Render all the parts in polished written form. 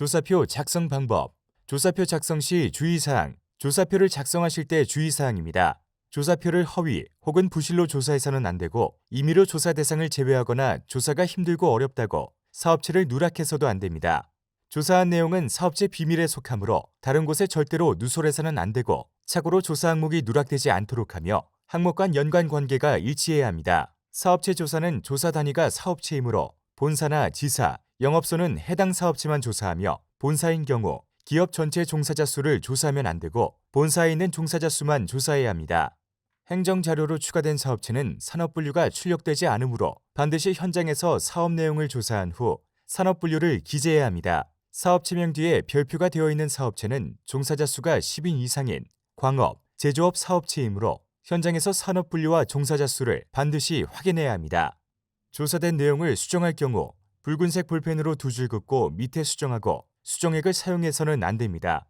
조사표 작성 방법. 조사표 작성 시 주의사항. 조사표를 작성하실 때 주의사항입니다. 조사표를 허위 혹은 부실로 조사해서는 안 되고 임의로 조사 대상을 제외하거나 조사가 힘들고 어렵다고 사업체를 누락해서도 안 됩니다. 조사한 내용은 사업체 비밀에 속하므로 다른 곳에 절대로 누설해서는 안 되고 착오로 조사 항목이 누락되지 않도록 하며 항목 간 연관 관계가 일치해야 합니다. 사업체 조사는 조사 단위가 사업체이므로 본사나 지사, 영업소는 해당 사업체만 조사하며 본사인 경우 기업 전체 종사자 수를 조사하면 안 되고 본사에 있는 종사자 수만 조사해야 합니다. 행정자료로 추가된 사업체는 산업분류가 출력되지 않으므로 반드시 현장에서 사업 내용을 조사한 후 산업분류를 기재해야 합니다. 사업체명 뒤에 별표가 되어 있는 사업체는 종사자 수가 10인 이상인 광업, 제조업 사업체이므로 현장에서 산업분류와 종사자 수를 반드시 확인해야 합니다. 조사된 내용을 수정할 경우 붉은색 볼펜으로 두 줄 긋고 밑에 수정하고 수정액을 사용해서는 안 됩니다.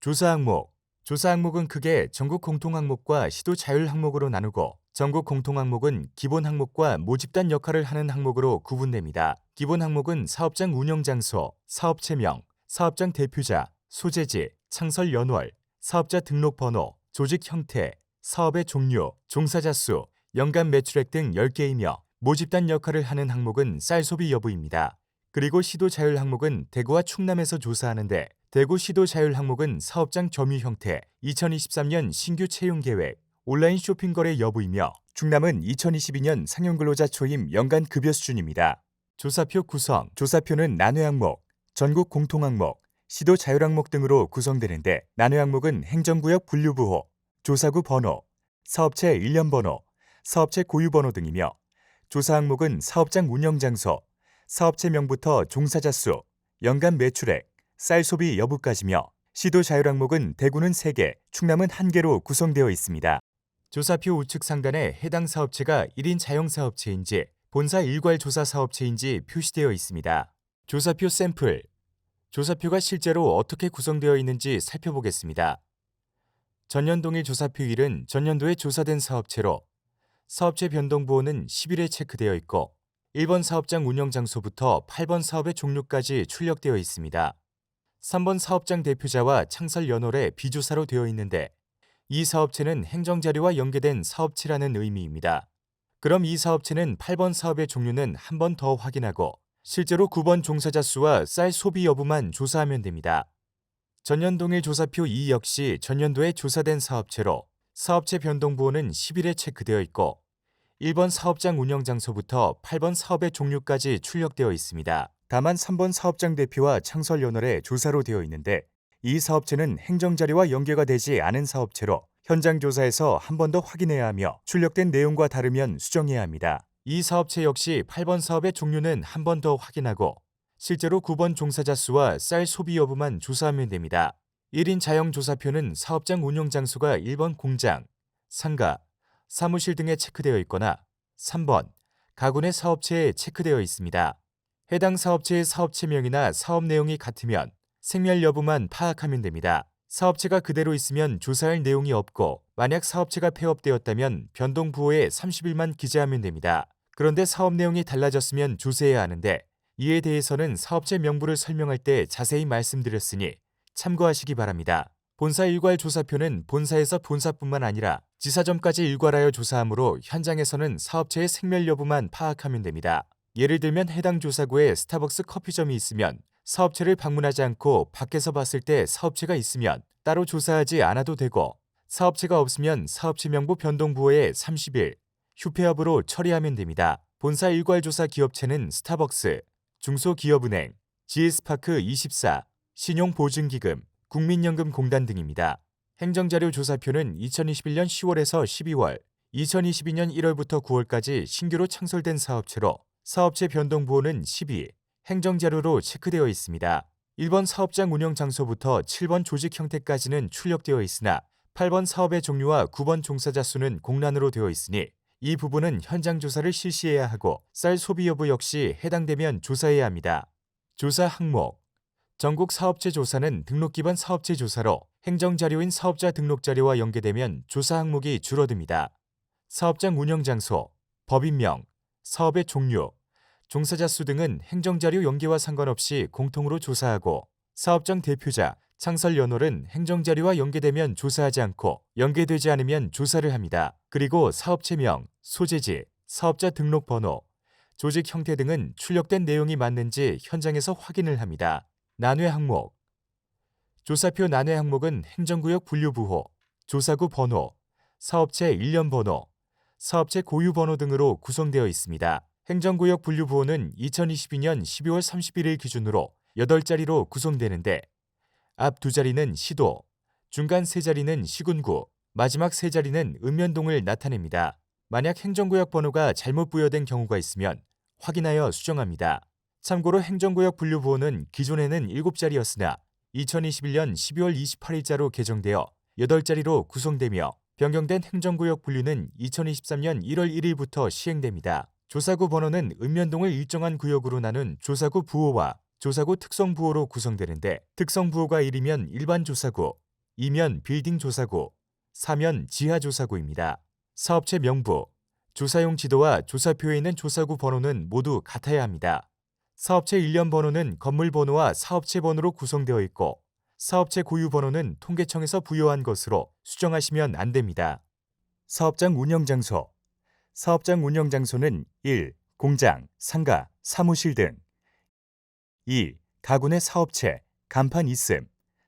조사 항목. 조사 항목은 크게 전국 공통 항목과 시도 자율 항목으로 나누고 전국 공통 항목은 기본 항목과 모집단 역할을 하는 항목으로 구분됩니다. 기본 항목은 사업장 운영 장소, 사업체명, 사업장 대표자, 소재지, 창설 연월, 사업자 등록 번호, 조직 형태, 사업의 종류, 종사자 수, 연간 매출액 등 10개이며 모집단 역할을 하는 항목은 쌀 소비 여부입니다. 그리고 시도 자율 항목은 대구와 충남에서 조사하는데 대구 시도 자율 항목은 사업장 점유 형태, 2023년 신규 채용 계획, 온라인 쇼핑 거래 여부이며 충남은 2022년 상용 근로자 초임 연간 급여 수준입니다. 조사표 구성. 조사표는 난회 항목, 전국 공통 항목, 시도 자율 항목 등으로 구성되는데 난회 항목은 행정구역 분류부호, 조사구 번호, 사업체 일련 번호, 사업체 고유 번호 등이며 조사 항목은 사업장 운영 장소, 사업체명부터 종사자 수, 연간 매출액, 쌀 소비 여부까지며 시도 자율 항목은 대구는 3개, 충남은 1개로 구성되어 있습니다. 조사표 우측 상단에 해당 사업체가 1인 자영사업체인지 본사 일괄 조사 사업체인지 표시되어 있습니다. 조사표 샘플. 조사표가 실제로 어떻게 구성되어 있는지 살펴보겠습니다. 전년 동일 조사표일은 전년도에 조사된 사업체로 사업체 변동부호는 10일에 체크되어 있고 1번 사업장 운영 장소부터 8번 사업의 종류까지 출력되어 있습니다. 3번 사업장 대표자와 창설 연월에 비조사로 되어 있는데 이 사업체는 행정자료와 연계된 사업체라는 의미입니다. 그럼 이 사업체는 8번 사업의 종류는 한 번 더 확인하고 실제로 9번 종사자 수와 쌀 소비 여부만 조사하면 됩니다. 전년 동일 조사표 2 역시 전년도에 조사된 사업체로 사업체 변동부호는 10일에 체크되어 있고 1번 사업장 운영 장소부터 8번 사업의 종류까지 출력되어 있습니다. 다만 3번 사업장 대표와 창설 연월에 조사로 되어 있는데 이 사업체는 행정자료와 연계가 되지 않은 사업체로 현장 조사에서 한 번 더 확인해야 하며 출력된 내용과 다르면 수정해야 합니다. 이 사업체 역시 8번 사업의 종류는 한 번 더 확인하고 실제로 9번 종사자 수와 쌀 소비 여부만 조사하면 됩니다. 1인 자영 조사표는 사업장 운영 장소가 1번 공장, 상가, 사무실 등에 체크되어 있거나 3번 가구 내 사업체에 체크되어 있습니다. 해당 사업체의 사업체명이나 사업 내용이 같으면 생멸 여부만 파악하면 됩니다. 사업체가 그대로 있으면 조사할 내용이 없고 만약 사업체가 폐업되었다면 변동부호에 30일만 기재하면 됩니다. 그런데 사업 내용이 달라졌으면 조사해야 하는데 이에 대해서는 사업체 명부를 설명할 때 자세히 말씀드렸으니 참고하시기 바랍니다. 본사 일괄 조사표는 본사에서 본사뿐만 아니라 지사점까지 일괄하여 조사하므로 현장에서는 사업체의 생멸 여부만 파악하면 됩니다. 예를 들면 해당 조사구에 스타벅스 커피점이 있으면 사업체를 방문하지 않고 밖에서 봤을 때 사업체가 있으면 따로 조사하지 않아도 되고 사업체가 없으면 사업체 명부 변동부호에 30일 휴폐업으로 처리하면 됩니다. 본사 일괄 조사 기업체는 스타벅스, 중소기업은행, GS파크24, 신용보증기금, 국민연금공단 등입니다. 행정자료 조사표는 2021년 10월에서 12월, 2022년 1월부터 9월까지 신규로 창설된 사업체로 사업체 변동부호는 12, 행정자료로 체크되어 있습니다. 1번 사업장 운영 장소부터 7번 조직 형태까지는 출력되어 있으나 8번 사업의 종류와 9번 종사자 수는 공란으로 되어 있으니 이 부분은 현장 조사를 실시해야 하고 쌀 소비 여부 역시 해당되면 조사해야 합니다. 조사 항목. 전국 사업체 조사는 등록 기반 사업체 조사로 행정자료인 사업자 등록자료와 연계되면 조사 항목이 줄어듭니다. 사업장 운영 장소, 법인명, 사업의 종류, 종사자 수 등은 행정자료 연계와 상관없이 공통으로 조사하고 사업장 대표자, 창설 연월은 행정자료와 연계되면 조사하지 않고 연계되지 않으면 조사를 합니다. 그리고 사업체명, 소재지, 사업자 등록번호, 조직 형태 등은 출력된 내용이 맞는지 현장에서 확인을 합니다. 난회 항목 조사표 난회 항목은 행정구역 분류부호, 조사구 번호, 사업체 일련 번호, 사업체 고유 번호 등으로 구성되어 있습니다. 행정구역 분류부호는 2022년 12월 31일 기준으로 8자리로 구성되는데 앞 2자리는 시도, 중간 3자리는 시군구, 마지막 3자리는 읍면동을 나타냅니다. 만약 행정구역 번호가 잘못 부여된 경우가 있으면 확인하여 수정합니다. 참고로 행정구역 분류부호는 기존에는 7자리였으나 2021년 12월 28일자로 개정되어 8자리로 구성되며 변경된 행정구역 분류는 2023년 1월 1일부터 시행됩니다. 조사구 번호는 읍면동을 일정한 구역으로 나눈 조사구 부호와 조사구 특성부호로 구성되는데 특성부호가 1이면 일반 조사구, 2면 빌딩 조사구, 4면 지하 조사구입니다. 사업체 명부, 조사용 지도와 조사표에 있는 조사구 번호는 모두 같아야 합니다. 사업체 일련 번호는 건물 번호와 사업체 번호로 구성되어 있고 사업체 고유 번호는 통계청에서 부여한 것으로 수정하시면 안 됩니다. 사업장 운영 장소 사업장 운영 장소는 1. 공장, 상가, 사무실 등 2. 가구 내 사업체, 간판 있음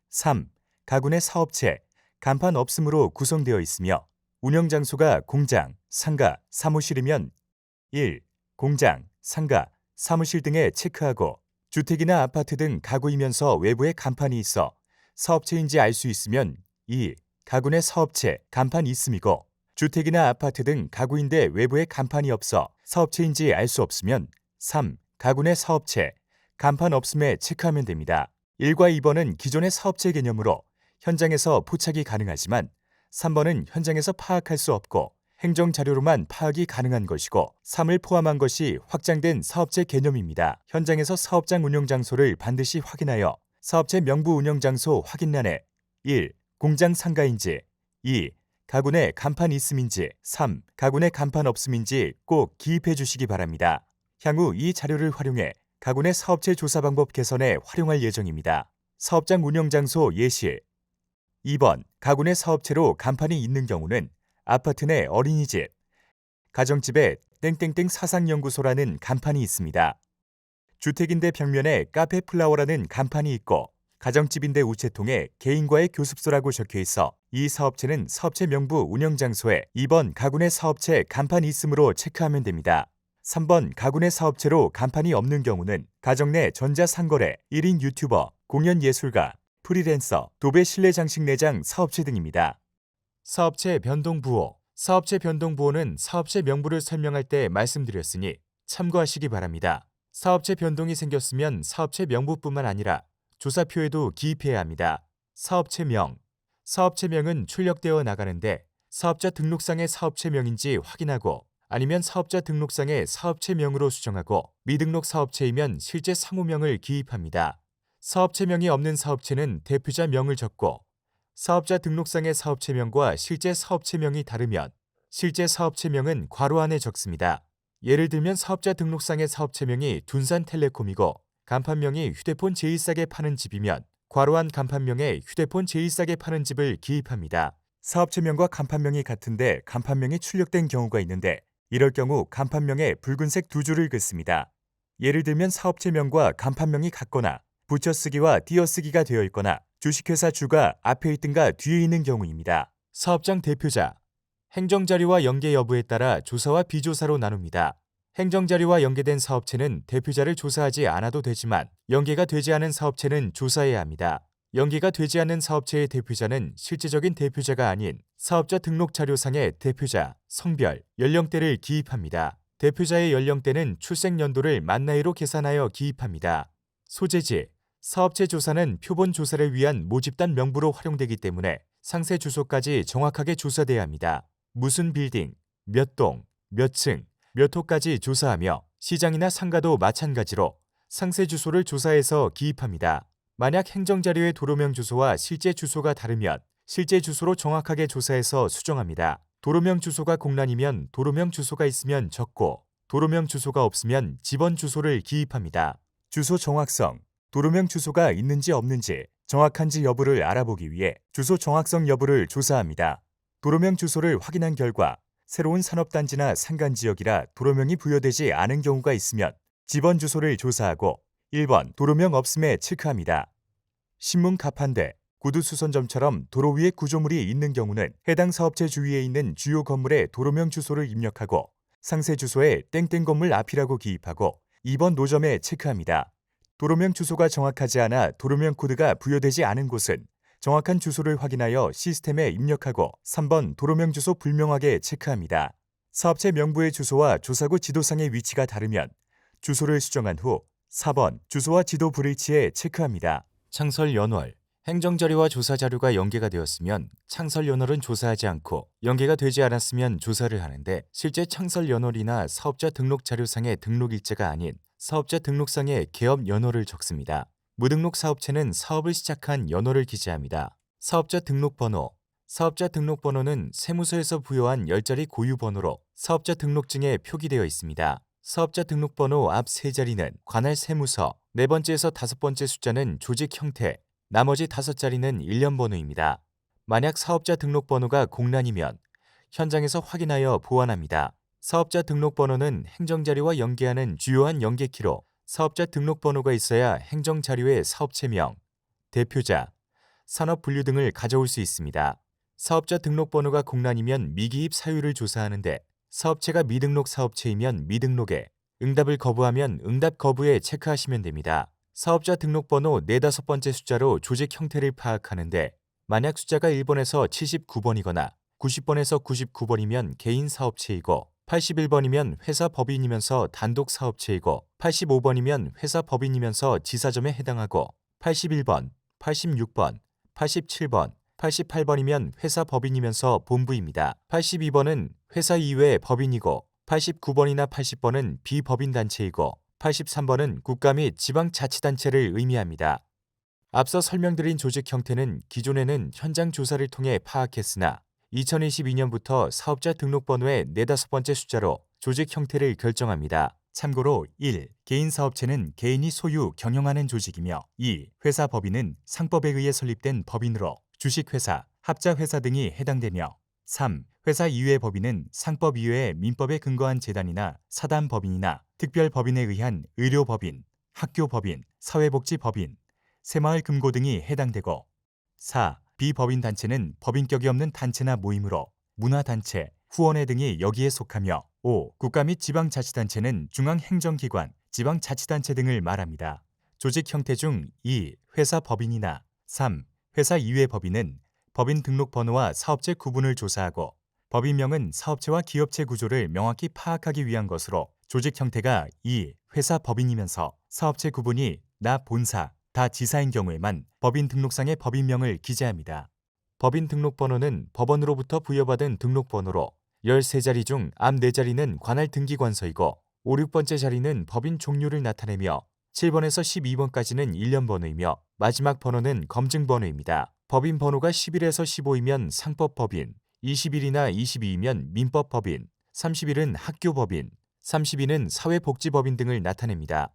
3. 가구 내 사업체, 간판 없음으로 구성되어 있으며 운영 장소가 공장, 상가, 사무실이면 1. 공장, 상가, 사무실 등에 체크하고 주택이나 아파트 등 가구이면서 외부에 간판이 있어 사업체인지 알 수 있으면 2. 가구 내 사업체, 간판 있음이고 주택이나 아파트 등 가구인데 외부에 간판이 없어 사업체인지 알 수 없으면 3. 가구 내 사업체, 간판 없음에 체크하면 됩니다. 1과 2번은 기존의 사업체 개념으로 현장에서 포착이 가능하지만 3번은 현장에서 파악할 수 없고 행정자료로만 파악이 가능한 것이고 3을 포함한 것이 확장된 사업체 개념입니다. 현장에서 사업장 운영장소를 반드시 확인하여 사업체 명부 운영장소 확인란에 1. 공장 상가인지 2. 가구 내 간판 있음인지 3. 가구 내 간판 없음인지 꼭 기입해 주시기 바랍니다. 향후 이 자료를 활용해 가구 내 사업체 조사 방법 개선에 활용할 예정입니다. 사업장 운영장소 예시 2번 가구 내 사업체로 간판이 있는 경우는 아파트 내 어린이집, 가정집에 땡땡땡 사상연구소라는 간판이 있습니다. 주택인데 벽면에 카페 플라워라는 간판이 있고 가정집인데 우체통에 개인과의 교습소라고 적혀 있어 이 사업체는 사업체 명부 운영장소에 2번 가구 내 사업체 간판이 있음으로 체크하면 됩니다. 3번 가구 내 사업체로 간판이 없는 경우는 가정 내 전자상거래, 1인 유튜버, 공연예술가, 프리랜서, 도배 실내장식 내장 사업체 등입니다. 사업체 변동부호 사업체 변동부호는 사업체 명부를 설명할 때 말씀드렸으니 참고하시기 바랍니다. 사업체 변동이 생겼으면 사업체 명부뿐만 아니라 조사표에도 기입해야 합니다. 사업체명 사업체명은 출력되어 나가는데 사업자 등록상의 사업체명인지 확인하고 아니면 사업자 등록상의 사업체명으로 수정하고 미등록 사업체이면 실제 상호명을 기입합니다. 사업체명이 없는 사업체는 대표자 명을 적고 사업자 등록상의 사업체명과 실제 사업체명이 다르면 실제 사업체명은 괄호 안에 적습니다. 예를 들면 사업자 등록상의 사업체명이 둔산텔레콤이고 간판명이 휴대폰 제일 싸게 파는 집이면 괄호 안 간판명에 휴대폰 제일 싸게 파는 집을 기입합니다. 사업체명과 간판명이 같은데 간판명이 출력된 경우가 있는데 이럴 경우 간판명에 붉은색 2줄을 긋습니다. 예를 들면 사업체명과 간판명이 같거나 붙여쓰기와 띄어쓰기가 되어 있거나 주식회사 주가 앞에 있든가 뒤에 있는 경우입니다. 사업장 대표자 행정자료와 연계 여부에 따라 조사와 비조사로 나눕니다. 행정자료와 연계된 사업체는 대표자를 조사하지 않아도 되지만 연계가 되지 않은 사업체는 조사해야 합니다. 연계가 되지 않는 사업체의 대표자는 실제적인 대표자가 아닌 사업자 등록 자료상의 대표자, 성별, 연령대를 기입합니다. 대표자의 연령대는 출생 연도를 만 나이로 계산하여 기입합니다. 소재지 사업체 조사는 표본 조사를 위한 모집단 명부로 활용되기 때문에 상세 주소까지 정확하게 조사돼야 합니다. 무슨 빌딩, 몇 동, 몇 층, 몇 호까지 조사하며 시장이나 상가도 마찬가지로 상세 주소를 조사해서 기입합니다. 만약 행정자료의 도로명 주소와 실제 주소가 다르면 실제 주소로 정확하게 조사해서 수정합니다. 도로명 주소가 공란이면 도로명 주소가 있으면 적고 도로명 주소가 없으면 집원 주소를 기입합니다. 주소 정확성. 도로명 주소가 있는지 없는지 정확한지 여부를 알아보기 위해 주소 정확성 여부를 조사합니다. 도로명 주소를 확인한 결과 새로운 산업단지나 상간지역이라 도로명이 부여되지 않은 경우가 있으면 집원 주소를 조사하고 1번 도로명 없음에 체크합니다. 신문 가판대, 구두 수선점처럼 도로 위에 구조물이 있는 경우는 해당 사업체 주위에 있는 주요 건물의 도로명 주소를 입력하고 상세 주소에 땡땡 건물 앞이라고 기입하고 2번 노점에 체크합니다. 도로명 주소가 정확하지 않아 도로명 코드가 부여되지 않은 곳은 정확한 주소를 확인하여 시스템에 입력하고 3번 도로명 주소 불명하게 체크합니다. 사업체 명부의 주소와 조사구 지도상의 위치가 다르면 주소를 수정한 후 4번 주소와 지도 불일치에 체크합니다. 창설 연월. 행정자료와 조사자료가 연계가 되었으면 창설 연월은 조사하지 않고 연계가 되지 않았으면 조사를 하는데 실제 창설 연월이나 사업자 등록 자료상의 등록 일자가 아닌 사업자 등록상의 개업 연월을 적습니다. 무등록 사업체는 사업을 시작한 연월을 기재합니다. 사업자 등록번호. 사업자 등록번호는 세무서에서 부여한 10자리 고유 번호로 사업자 등록증에 표기되어 있습니다. 사업자 등록번호 앞 3자리는 관할 세무서, 4번째에서 5번째 숫자는 조직 형태, 나머지 5자리는 일련 번호입니다. 만약 사업자 등록번호가 공란이면 현장에서 확인하여 보완합니다. 사업자 등록번호는 행정자료와 연계하는 주요한 연계키로 사업자 등록번호가 있어야 행정자료의 사업체명, 대표자, 산업분류 등을 가져올 수 있습니다. 사업자 등록번호가 공란이면 미기입 사유를 조사하는데 사업체가 미등록 사업체이면 미등록에, 응답을 거부하면 응답 거부에 체크하시면 됩니다. 사업자 등록번호 4, 5번째 숫자로 조직 형태를 파악하는데 만약 숫자가 1번에서 79번이거나 90번에서 99번이면 개인 사업체이고 81번이면 회사 법인이면서 단독 사업체이고 85번이면 회사 법인이면서 지사점에 해당하고 81번, 86번, 87번, 88번이면 회사 법인이면서 본부입니다. 82번은 회사 이외의 법인이고 89번이나 80번은 비법인 단체이고 83번은 국가 및 지방자치단체를 의미합니다. 앞서 설명드린 조직 형태는 기존에는 현장 조사를 통해 파악했으나 2022년부터 사업자 등록번호의 4, 5번째 숫자로 조직 형태를 결정합니다. 참고로 1. 개인 사업체는 개인이 소유, 경영하는 조직이며 2. 회사 법인은 상법에 의해 설립된 법인으로 주식회사, 합자회사 등이 해당되며 3. 회사 이외의 법인은 상법 이외의 민법에 근거한 재단이나 사단법인이나 특별법인에 의한 의료법인, 학교법인, 사회복지법인, 새마을금고 등이 해당되고 4. 비법인 단체는 법인격이 없는 단체나 모임으로 문화단체, 후원회 등이 여기에 속하며 5. 국가 및 지방자치단체는 중앙행정기관, 지방자치단체 등을 말합니다. 조직 형태 중 2. 회사 법인이나 3. 회사 이외 법인은 법인 등록번호와 사업체 구분을 조사하고 법인명은 사업체와 기업체 구조를 명확히 파악하기 위한 것으로 조직 형태가 2. 회사 법인이면서 사업체 구분이 나 본사, 다 지사인 경우에만 법인 등록상의 법인명을 기재합니다. 법인 등록번호는 법원으로부터 부여받은 등록번호로 13자리 중 앞 4자리는 관할 등기관서이고 5, 6번째 자리는 법인 종류를 나타내며 7번에서 12번까지는 일련 번호이며 마지막 번호는 검증 번호입니다. 법인 번호가 11에서 15이면 상법법인, 21이나 22이면 민법법인, 31은 학교법인, 32는 사회복지법인 등을 나타냅니다.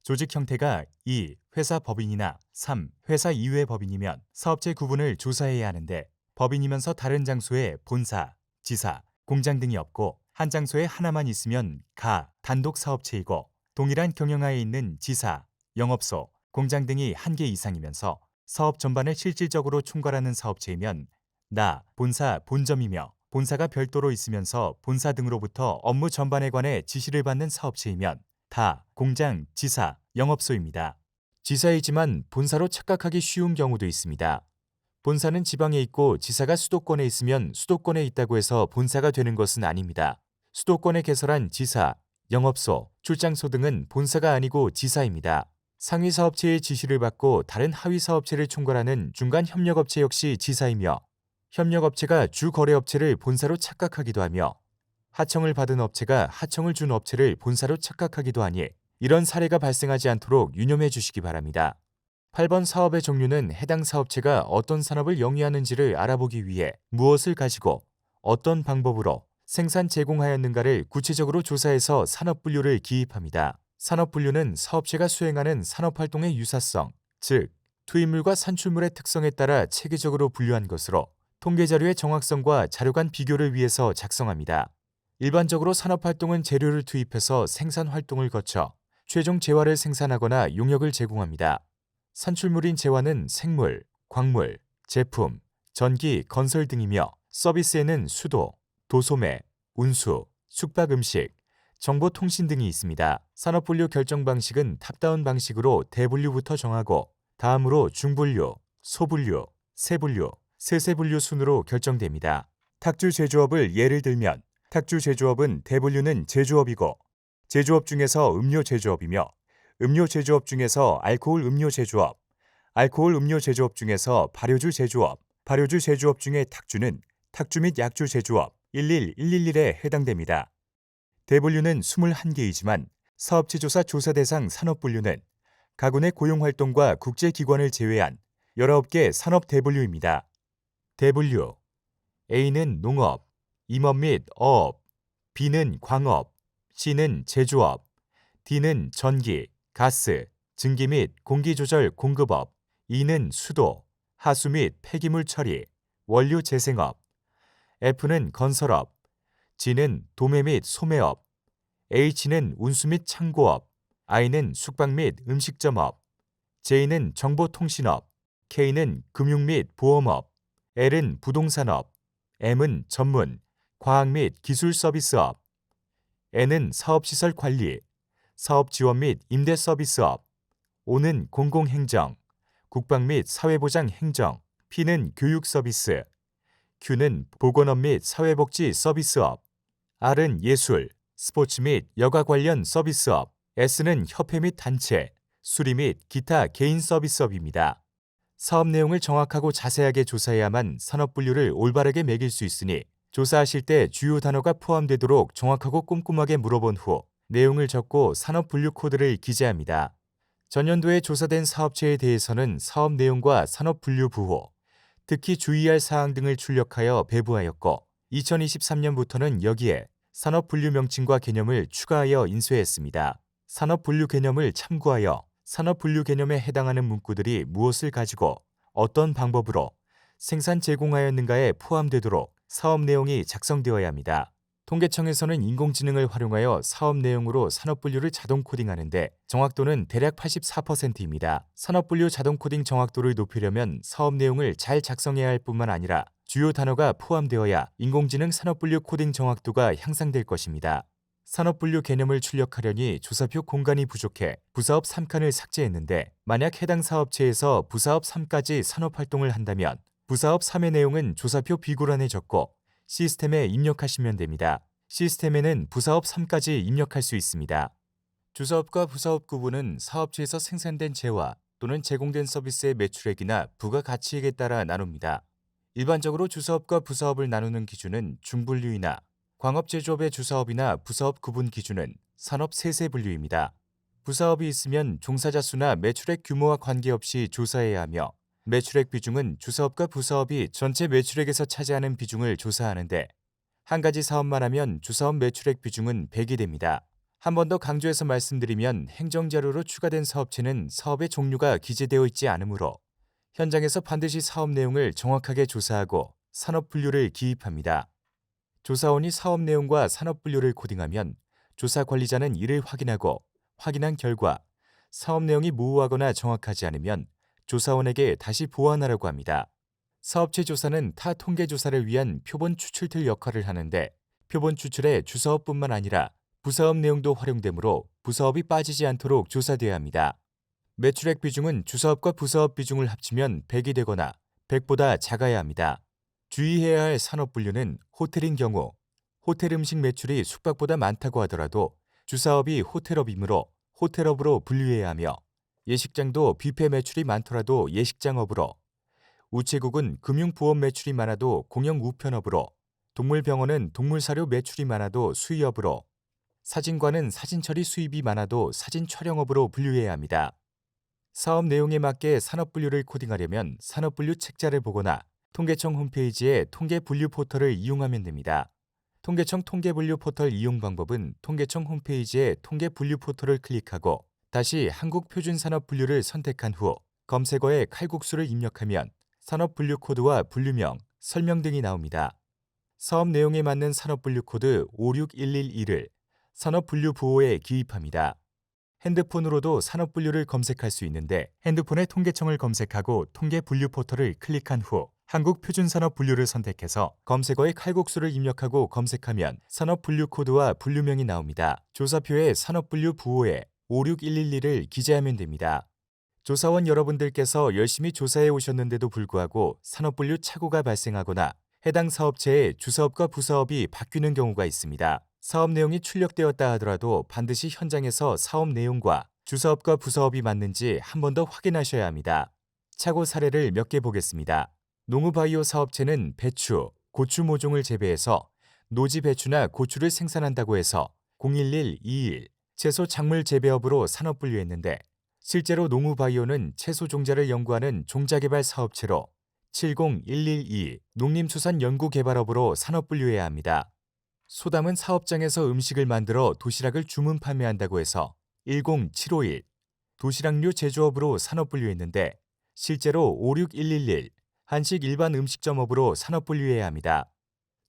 조직 형태가 2. 회사 법인이나 3. 회사 이외 법인이면 사업체 구분을 조사해야 하는데 법인이면서 다른 장소에 본사, 지사, 공장 등이 없고 한 장소에 하나만 있으면 단독 사업체이고 동일한 경영하에 있는 지사, 영업소, 공장 등이 1개 이상이면서 사업 전반을 실질적으로 총괄하는 사업체이면 본사, 본점이며 본사가 별도로 있으면서 본사 등으로부터 업무 전반에 관해 지시를 받는 사업체이면 공장, 지사, 영업소입니다. 지사이지만 본사로 착각하기 쉬운 경우도 있습니다. 본사는 지방에 있고 지사가 수도권에 있으면 수도권에 있다고 해서 본사가 되는 것은 아닙니다. 수도권에 개설한 지사, 영업소, 출장소 등은 본사가 아니고 지사입니다. 상위 사업체의 지시를 받고 다른 하위 사업체를 총괄하는 중간 협력업체 역시 지사이며 협력업체가 주거래업체를 본사로 착각하기도 하며 하청을 받은 업체가 하청을 준 업체를 본사로 착각하기도 하니 이런 사례가 발생하지 않도록 유념해 주시기 바랍니다. 8번 사업의 종류는 해당 사업체가 어떤 산업을 영위하는지를 알아보기 위해 무엇을 가지고 어떤 방법으로 생산 제공하였는가를 구체적으로 조사해서 산업분류를 기입합니다. 산업분류는 사업체가 수행하는 산업활동의 유사성, 즉 투입물과 산출물의 특성에 따라 체계적으로 분류한 것으로 통계자료의 정확성과 자료 간 비교를 위해서 작성합니다. 일반적으로 산업활동은 재료를 투입해서 생산활동을 거쳐 최종 재화를 생산하거나 용역을 제공합니다. 산출물인 재화는 생물, 광물, 제품, 전기, 건설 등이며 서비스에는 수도, 도소매, 운수, 숙박음식, 정보통신 등이 있습니다. 산업분류 결정 방식은 탑다운 방식으로 대분류부터 정하고 다음으로 중분류, 소분류, 세분류, 세세분류 순으로 결정됩니다. 탁주 제조업을 예를 들면 탁주 제조업은 대분류는 제조업이고 제조업 중에서 음료 제조업이며 음료 제조업 중에서 알코올 음료 제조업, 알코올 음료 제조업 중에서 발효주 제조업, 발효주 제조업 중에 탁주는 탁주 및 약주 제조업 11111에 해당됩니다. 대분류는 21개이지만 사업체조사 조사 대상 산업분류는 가구 내 고용활동과 국제기관을 제외한 19개 산업 대분류입니다. 대분류 A는 농업, 임업 및 어업, B는 광업, C는 제조업, D는 전기, 가스, 증기 및 공기조절 공급업, E는 수도, 하수 및 폐기물 처리, 원료 재생업, F는 건설업, G는 도매 및 소매업, H는 운수 및 창고업, I는 숙박 및 음식점업, J는 정보통신업, K는 금융 및 보험업, L은 부동산업, M은 전문, 과학 및 기술 서비스업, N은 사업시설 관리, 사업 지원 및 임대 서비스업, O는 공공행정, 국방 및 사회보장 행정, P는 교육 서비스, Q는 보건업 및 사회복지 서비스업, R은 예술, 스포츠 및 여가 관련 서비스업, S는 협회 및 단체, 수리 및 기타 개인 서비스업입니다. 사업 내용을 정확하고 자세하게 조사해야만 산업 분류를 올바르게 매길 수 있으니 조사하실 때 주요 단어가 포함되도록 정확하고 꼼꼼하게 물어본 후 내용을 적고 산업 분류 코드를 기재합니다. 전년도에 조사된 사업체에 대해서는 사업 내용과 산업 분류 부호, 특히 주의할 사항 등을 출력하여 배부하였고 2023년부터는 여기에 산업 분류 명칭과 개념을 추가하여 인쇄했습니다. 산업 분류 개념을 참고하여 산업 분류 개념에 해당하는 문구들이 무엇을 가지고 어떤 방법으로 생산 제공하였는가에 포함되도록 사업 내용이 작성되어야 합니다. 통계청에서는 인공지능을 활용하여 사업 내용으로 산업 분류를 자동 코딩하는데 정확도는 대략 84%입니다. 산업 분류 자동 코딩 정확도를 높이려면 사업 내용을 잘 작성해야 할 뿐만 아니라 주요 단어가 포함되어야 인공지능 산업 분류 코딩 정확도가 향상될 것입니다. 산업 분류 개념을 출력하려니 조사표 공간이 부족해 부사업 3칸을 삭제했는데 만약 해당 사업체에서 부사업 3까지 산업 활동을 한다면 부사업 3의 내용은 조사표 B고란에 적고 시스템에 입력하시면 됩니다. 시스템에는 부사업 3까지 입력할 수 있습니다. 주사업과 부사업 구분은 사업체에서 생산된 재화 또는 제공된 서비스의 매출액이나 부가가치액에 따라 나눕니다. 일반적으로 주사업과 부사업을 나누는 기준은 중분류이나 광업제조업의 주사업이나 부사업 구분 기준은 산업 세세분류입니다. 부사업이 있으면 종사자 수나 매출액 규모와 관계없이 조사해야 하며 매출액 비중은 주사업과 부사업이 전체 매출액에서 차지하는 비중을 조사하는데 한 가지 사업만 하면 주사업 매출액 비중은 100이 됩니다. 한 번 더 강조해서 말씀드리면 행정자료로 추가된 사업체는 사업의 종류가 기재되어 있지 않으므로 현장에서 반드시 사업 내용을 정확하게 조사하고 산업 분류를 기입합니다. 조사원이 사업 내용과 산업 분류를 코딩하면 조사 관리자는 이를 확인하고 확인한 결과 사업 내용이 모호하거나 정확하지 않으면 조사원에게 다시 보완하라고 합니다. 사업체 조사는 타 통계 조사를 위한 표본 추출 틀 역할을 하는데 표본 추출에 주사업뿐만 아니라 부사업 내용도 활용되므로 부사업이 빠지지 않도록 조사돼야 합니다. 매출액 비중은 주사업과 부사업 비중을 합치면 100이 되거나 100보다 작아야 합니다. 주의해야 할 산업 분류는 호텔인 경우 호텔 음식 매출이 숙박보다 많다고 하더라도 주사업이 호텔업이므로 호텔업으로 분류해야 하며 예식장도 뷔페 매출이 많더라도 예식장업으로 우체국은 금융보험 매출이 많아도 공영 우편업으로 동물병원은 동물사료 매출이 많아도 수의업으로 사진관은 사진 처리 수입이 많아도 사진 촬영업으로 분류해야 합니다. 사업 내용에 맞게 산업 분류를 코딩하려면 산업 분류 책자를 보거나 통계청 홈페이지의 통계 분류 포털을 이용하면 됩니다. 통계청 통계분류 포털 이용 방법은 통계청 홈페이지의 통계분류 포털을 클릭하고 다시 한국표준산업분류를 선택한 후 검색어에 칼국수를 입력하면 산업분류 코드와 분류명, 설명 등이 나옵니다. 사업 내용에 맞는 산업분류 코드 56111을 산업분류부호에 기입합니다. 핸드폰으로도 산업분류를 검색할 수 있는데 핸드폰에 통계청을 검색하고 통계분류 포털을 클릭한 후 한국표준산업분류를 선택해서 검색어에 칼국수를 입력하고 검색하면 산업분류 코드와 분류명이 나옵니다. 조사표에 산업분류 부호에 56111을 기재하면 됩니다. 조사원 여러분들께서 열심히 조사해 오셨는데도 불구하고 산업분류 착오가 발생하거나 해당 사업체의 주사업과 부사업이 바뀌는 경우가 있습니다. 사업 내용이 출력되었다 하더라도 반드시 현장에서 사업 내용과 주사업과 부사업이 맞는지 한 번 더 확인하셔야 합니다. 착오 사례를 몇 개 보겠습니다. 농우바이오 사업체는 배추, 고추 모종을 재배해서 노지 배추나 고추를 생산한다고 해서 01121 채소 작물 재배업으로 산업분류했는데 실제로 농우바이오는 채소 종자를 연구하는 종자개발 사업체로 70112 농림수산연구개발업으로 산업분류해야 합니다. 소담은 사업장에서 음식을 만들어 도시락을 주문 판매한다고 해서 10751 도시락류 제조업으로 산업분류했는데 실제로 56111 한식 일반 음식점업으로 산업분류해야 합니다.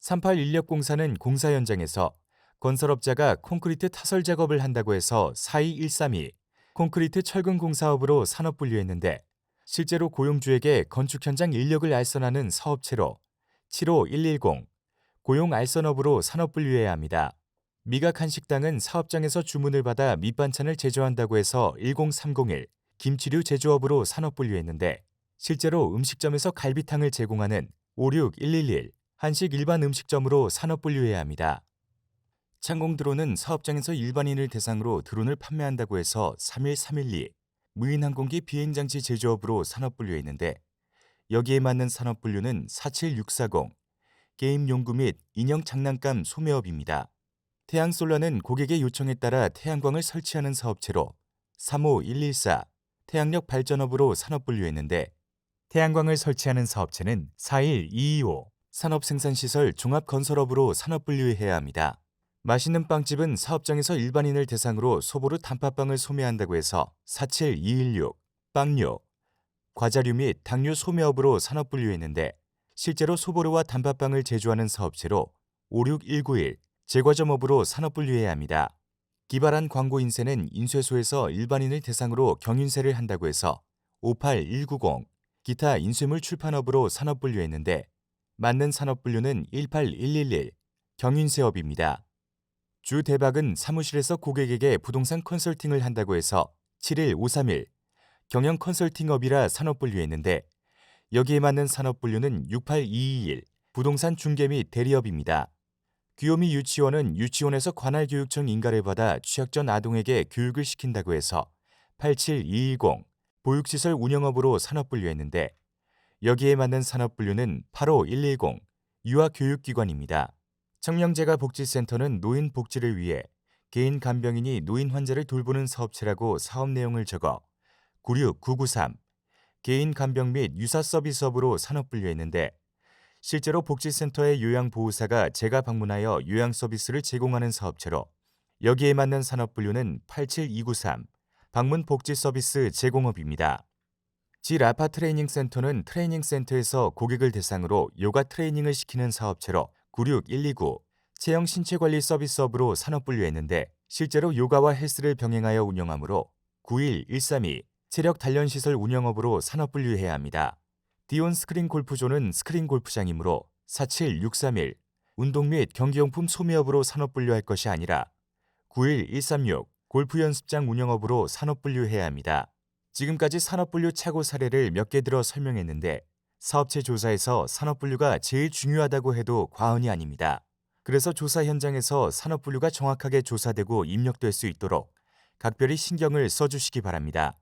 381역공사는 공사 현장에서 건설업자가 콘크리트 타설 작업을 한다고 해서 42132 콘크리트 철근 공사업으로 산업분류했는데 실제로 고용주에게 건축 현장 인력을 알선하는 사업체로 75110 고용 알선업으로 산업분류해야 합니다. 미각 한식당은 사업장에서 주문을 받아 밑반찬을 제조한다고 해서 10301 김치류 제조업으로 산업분류했는데 실제로 음식점에서 갈비탕을 제공하는 56111 한식 일반 음식점으로 산업분류해야 합니다. 창공드론은 사업장에서 일반인을 대상으로 드론을 판매한다고 해서 31312 무인항공기 비행장치 제조업으로 산업분류했는데 여기에 맞는 산업분류는 47640 게임 용구 및 인형 장난감 소매업입니다. 태양솔라는 고객의 요청에 따라 태양광을 설치하는 사업체로 35114 태양력 발전업으로 산업분류했는데 태양광을 설치하는 사업체는 41225 산업생산시설 종합건설업으로 산업분류해야 합니다. 맛있는 빵집은 사업장에서 일반인을 대상으로 소보루 단팥빵을 소매한다고 해서 47216 빵류, 과자류 및 당류 소매업으로 산업분류했는데 실제로 소보루와 단팥빵을 제조하는 사업체로 56191 제과점업으로 산업분류해야 합니다. 기발한 광고 인쇄는 인쇄소에서 일반인을 대상으로 경인쇄를 한다고 해서 58190 기타 인쇄물 출판업으로 산업분류했는데 맞는 산업분류는 18111 경인쇄업입니다. 주 대박은 사무실에서 고객에게 부동산 컨설팅을 한다고 해서 71531 경영 컨설팅업이라 산업분류했는데 여기에 맞는 산업분류는 68221 부동산 중개 및 대리업입니다. 귀요미 유치원은 유치원에서 관할교육청 인가를 받아 취학 전 아동에게 교육을 시킨다고 해서 87210 보육시설 운영업으로 산업분류했는데 여기에 맞는 산업분류는 85110 유아교육기관입니다. 청량재가복지센터는 노인 복지를 위해 개인 간병인이 노인 환자를 돌보는 사업체라고 사업 내용을 적어 96993 개인 간병 및 유사 서비스업으로 산업분류했는데 실제로 복지센터의 요양보호사가 제가 방문하여 요양 서비스를 제공하는 사업체로 여기에 맞는 산업분류는 87293 방문 복지 서비스 제공업입니다. 지라파 트레이닝 센터는 트레이닝 센터에서 고객을 대상으로 요가 트레이닝을 시키는 사업체로 96129 체형 신체관리 서비스업으로 산업분류했는데 실제로 요가와 헬스를 병행하여 운영하므로 91132 체력 단련시설 운영업으로 산업분류해야 합니다. 디온 스크린 골프존은 스크린 골프장이므로 47631 운동 및 경기용품 소매업으로 산업분류할 것이 아니라 91136 골프 연습장 운영업으로 산업분류해야 합니다. 지금까지 산업분류 착오 사례를 몇 개 들어 설명했는데 사업체 조사에서 산업분류가 제일 중요하다고 해도 과언이 아닙니다. 그래서 조사 현장에서 산업분류가 정확하게 조사되고 입력될 수 있도록 각별히 신경을 써주시기 바랍니다.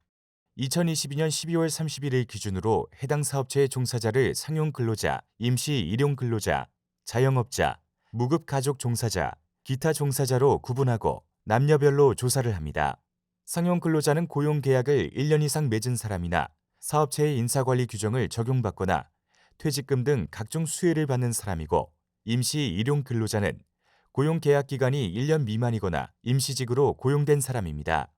2022년 12월 31일 기준으로 해당 사업체의 종사자를 상용 근로자, 임시 일용 근로자, 자영업자, 무급 가족 종사자, 기타 종사자로 구분하고 남녀별로 조사를 합니다. 상용 근로자는 고용 계약을 1년 이상 맺은 사람이나 사업체의 인사관리 규정을 적용받거나 퇴직금 등 각종 수혜를 받는 사람이고 임시 일용 근로자는 고용 계약 기간이 1년 미만이거나 임시직으로 고용된 사람입니다.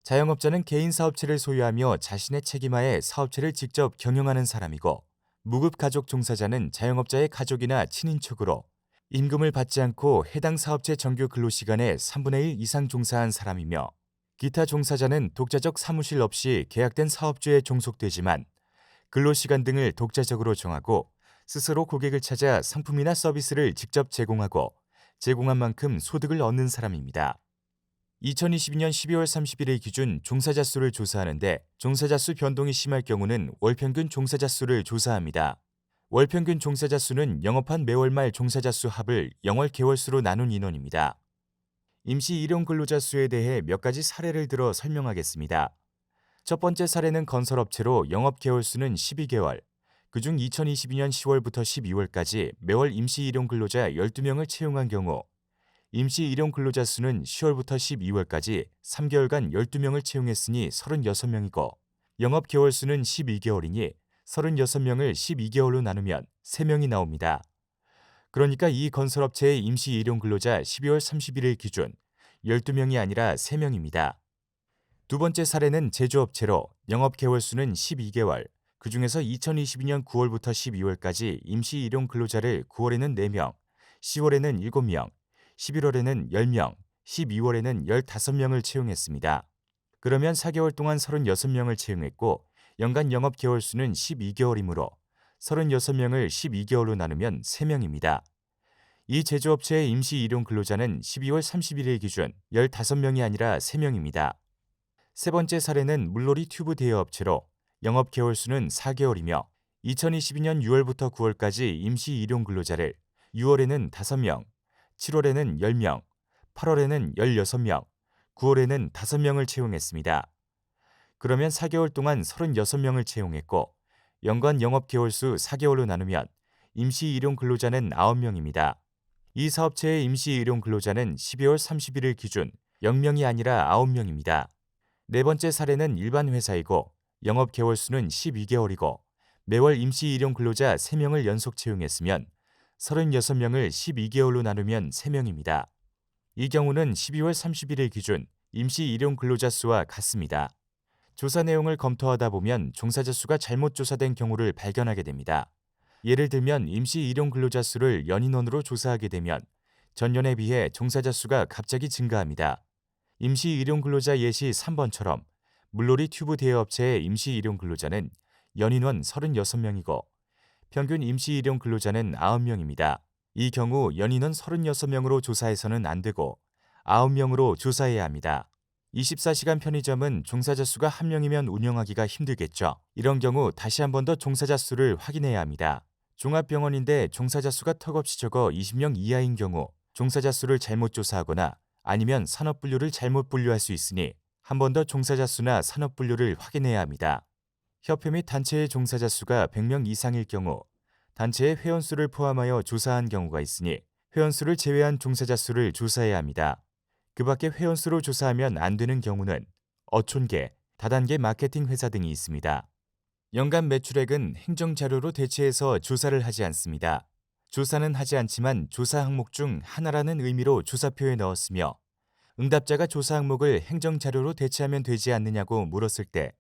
자영업자는 개인 사업체를 소유하며 자신의 책임하에 사업체를 직접 경영하는 사람이고, 무급 가족 종사자는 자영업자의 가족이나 친인척으로 임금을 받지 않고 해당 사업체 정규 근로시간의 3분의 1 이상 종사한 사람이며, 기타 종사자는 독자적 사무실 없이 계약된 사업주에 종속되지만 근로시간 등을 독자적으로 정하고 스스로 고객을 찾아 상품이나 서비스를 직접 제공하고 제공한 만큼 소득을 얻는 사람입니다. 2022년 12월 30일의 기준 종사자 수를 조사하는데, 종사자 수 변동이 심할 경우는 월평균 종사자 수를 조사합니다. 월평균 종사자 수는 영업한 매월 말 종사자 수 합을 영월 개월수로 나눈 인원입니다. 임시 일용 근로자 수에 대해 몇 가지 사례를 들어 설명하겠습니다. 첫 번째 사례는 건설업체로 영업 개월 수는 12개월, 그중 2022년 10월부터 12월까지 매월 임시 일용 근로자 12명을 채용한 경우 임시 일용 근로자 수는 10월부터 12월까지 3개월간 12명을 채용했으니 36명이고, 영업 개월 수는 12개월이니 36명을 12개월로 나누면 3명이 나옵니다. 그러니까 이 건설업체의 임시 일용 근로자 12월 31일 기준 12명이 아니라 3명입니다. 두 번째 사례는 제조업체로 영업 개월 수는 12개월, 그중에서 2022년 9월부터 12월까지 임시 일용 근로자를 9월에는 4명, 10월에는 7명, 11월에는 10명, 12월에는 15명을 채용했습니다. 그러면 4개월 동안 36명을 채용했고, 연간 영업 개월 수는 12개월이므로 36명을 12개월로 나누면 3명입니다. 이 제조업체의 임시 일용 근로자는 12월 31일 기준 15명이 아니라 3명입니다. 세 번째 사례는 물놀이 튜브 대여업체로 영업 개월 수는 4개월이며 2022년 6월부터 9월까지 임시 일용 근로자를 6월에는 5명, 7월에는 10명, 8월에는 16명, 9월에는 5명을 채용했습니다. 그러면 4개월 동안 36명을 채용했고, 연간 영업 개월 수 4개월로 나누면 임시 일용 근로자는 9명입니다. 이 사업체의 임시 일용 근로자는 12월 31일 기준 0명이 아니라 9명입니다. 네 번째 사례는 일반 회사이고 영업 개월 수는 12개월이고 매월 임시 일용 근로자 3명을 연속 채용했으면 36명을 12개월로 나누면 3명입니다. 이 경우는 12월 31일 기준 임시 일용 근로자 수와 같습니다. 조사 내용을 검토하다 보면 종사자 수가 잘못 조사된 경우를 발견하게 됩니다. 예를 들면 임시 일용 근로자 수를 연인원으로 조사하게 되면 전년에 비해 종사자 수가 갑자기 증가합니다. 임시 일용 근로자 예시 3번처럼 물놀이 튜브 대여업체의 임시 일용 근로자는 연인원 36명이고 평균 임시 일용 근로자는 9명입니다. 이 경우 연인원 36명으로 조사해서는 안 되고 9명으로 조사해야 합니다. 24시간 편의점은 종사자 수가 1명이면 운영하기가 힘들겠죠. 이런 경우 다시 한 번 더 종사자 수를 확인해야 합니다. 종합병원인데 종사자 수가 턱없이 적어 20명 이하인 경우 종사자 수를 잘못 조사하거나 아니면 산업분류를 잘못 분류할 수 있으니 한 번 더 종사자 수나 산업분류를 확인해야 합니다. 협회 및 단체의 종사자 수가 100명 이상일 경우 단체의 회원수를 포함하여 조사한 경우가 있으니 회원수를 제외한 종사자 수를 조사해야 합니다. 그 밖에 회원수로 조사하면 안 되는 경우는 어촌계, 다단계 마케팅 회사 등이 있습니다. 연간 매출액은 행정자료로 대체해서 조사를 하지 않습니다. 조사는 하지 않지만 조사 항목 중 하나라는 의미로 조사표에 넣었으며, 응답자가 조사 항목을 행정자료로 대체하면 되지 않느냐고 물었을 때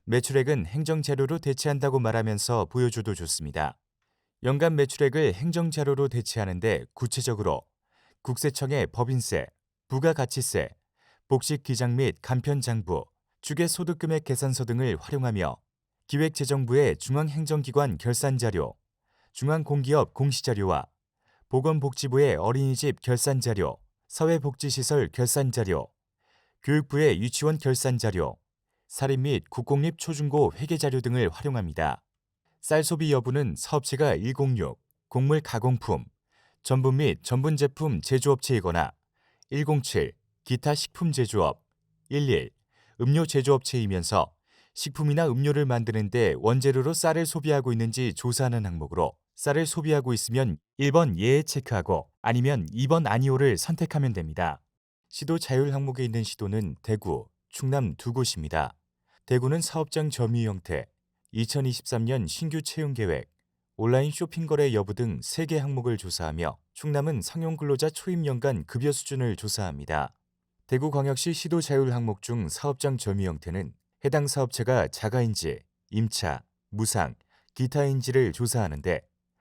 매출액은 행정자료로 대체한다고 말하면서 보여줘도 좋습니다. 연간 매출액을 행정자료로 대체하는데 구체적으로 국세청의 법인세, 부가가치세, 복식기장 및 간편장부, 주계소득금액 계산서 등을 활용하며 기획재정부의 중앙행정기관 결산자료, 중앙공기업 공시자료와 보건복지부의 어린이집 결산자료, 사회복지시설 결산자료, 교육부의 유치원 결산자료, 사립 및 국공립 초중고 회계자료 등을 활용합니다. 쌀 소비 여부는 사업체가 106, 곡물 가공품, 전분 및 전분 제품 제조업체이거나 107, 기타 식품 제조업, 11, 음료 제조업체이면서 식품이나 음료를 만드는데 원재료로 쌀을 소비하고 있는지 조사하는 항목으로 쌀을 소비하고 있으면 1번 예 체크하고 아니면 2번 아니오를 선택하면 됩니다. 시도 자율 항목에 있는 시도는 대구, 충남 두 곳입니다. 대구는 사업장 점유 형태, 2023년 신규 채용 계획, 온라인 쇼핑 거래 여부 등 3개 항목을 조사하며 충남은 상용근로자 초임 연간 급여 수준을 조사합니다. 대구광역시 시도 자율 항목 중 사업장 점유 형태는 해당 사업체가 자가인지, 임차, 무상, 기타인지를 조사하는데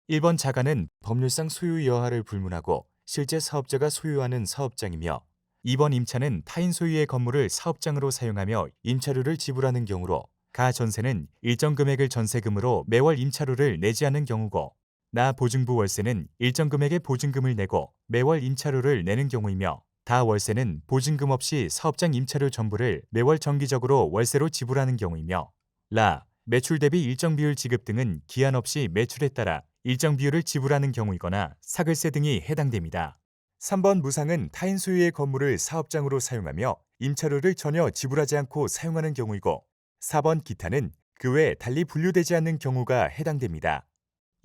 1번 자가는 법률상 소유 여하를 불문하고 실제 사업자가 소유하는 사업장이며 2번 임차는 타인 소유의 건물을 사업장으로 사용하며 임차료를 지불하는 경우로 가전세는 일정 금액을 전세금으로 매월 임차료를 내지 않는 경우고 나 보증부 월세는 일정 금액의 보증금을 내고 매월 임차료를 내는 경우이며 다 월세는 보증금 없이 사업장 임차료 전부를 매월 정기적으로 월세로 지불하는 경우이며 라 매출 대비 일정 비율 지급 등은 기한 없이 매출에 따라 일정 비율을 지불하는 경우이거나 사글세 등이 해당됩니다. 3번 무상은 타인 소유의 건물을 사업장으로 사용하며 임차료를 전혀 지불하지 않고 사용하는 경우이고 4번 기타는 그 외 달리 분류되지 않는 경우가 해당됩니다.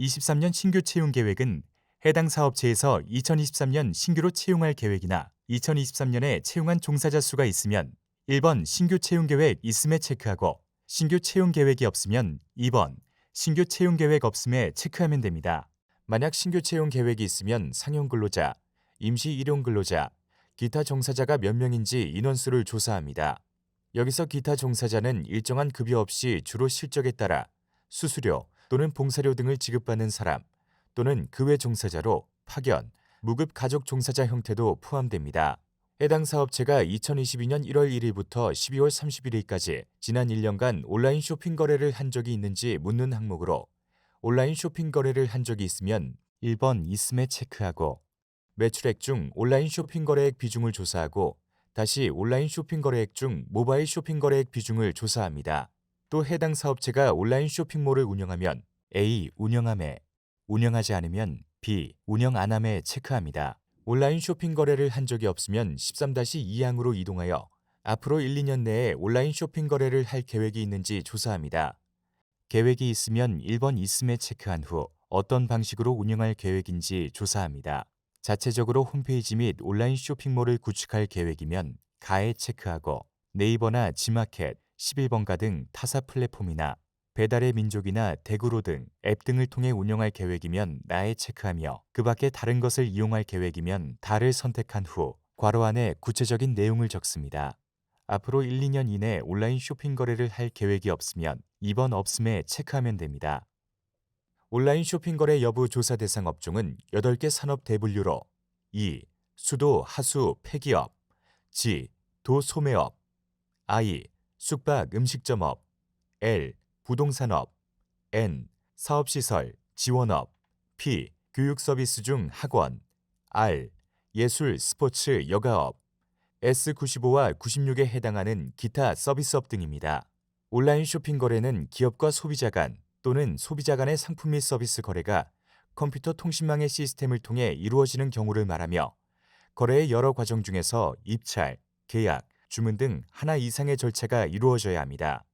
23년 신규 채용 계획은 해당 사업체에서 2023년 신규로 채용할 계획이나 2023년에 채용한 종사자 수가 있으면 1번 신규 채용 계획 있음에 체크하고 신규 채용 계획이 없으면 2번 신규 채용 계획 없음에 체크하면 됩니다. 만약 신규 채용 계획이 있으면 상용 근로자, 임시 일용 근로자, 기타 종사자가 몇 명인지 인원수를 조사합니다. 여기서 기타 종사자는 일정한 급여 없이 주로 실적에 따라 수수료 또는 봉사료 등을 지급받는 사람 또는 그 외 종사자로 파견, 무급 가족 종사자 형태도 포함됩니다. 해당 사업체가 2022년 1월 1일부터 12월 31일까지 지난 1년간 온라인 쇼핑 거래를 한 적이 있는지 묻는 항목으로 온라인 쇼핑 거래를 한 적이 있으면 1번 있음에 체크하고 매출액 중 온라인 쇼핑 거래액 비중을 조사하고 다시 온라인 쇼핑 거래액 중 모바일 쇼핑 거래액 비중을 조사합니다. 또 해당 사업체가 온라인 쇼핑몰을 운영하면 A. 운영함에, 운영하지 않으면 B. 운영 안 함에 체크합니다. 온라인 쇼핑 거래를 한 적이 없으면 13-2항으로 이동하여 앞으로 1, 2년 내에 온라인 쇼핑 거래를 할 계획이 있는지 조사합니다. 계획이 있으면 1번 있음에 체크한 후 어떤 방식으로 운영할 계획인지 조사합니다. 자체적으로 홈페이지 및 온라인 쇼핑몰을 구축할 계획이면 가에 체크하고 네이버나 지마켓, 11번가 등 타사 플랫폼이나 배달의 민족이나 대구로 등 앱 등을 통해 운영할 계획이면 나에 체크하며 그 밖에 다른 것을 이용할 계획이면 다를 선택한 후 괄호 안에 구체적인 내용을 적습니다. 앞으로 1, 2년 이내 온라인 쇼핑 거래를 할 계획이 없으면 2번 없음에 체크하면 됩니다. 온라인 쇼핑 거래 여부 조사 대상 업종은 8개 산업 대분류로 2. 수도, 하수, 폐기업 G. 도, 소매업 I. 숙박, 음식점업 L. 부동산업 N. 사업시설, 지원업 P. 교육 서비스 중 학원 R. 예술, 스포츠, 여가업 S95와 96에 해당하는 기타 서비스업 등입니다. 온라인 쇼핑 거래는 기업과 소비자 간 또는 소비자 간의 상품 및 서비스 거래가 컴퓨터 통신망의 시스템을 통해 이루어지는 경우를 말하며 거래의 여러 과정 중에서 입찰, 계약, 주문 등 하나 이상의 절차가 이루어져야 합니다.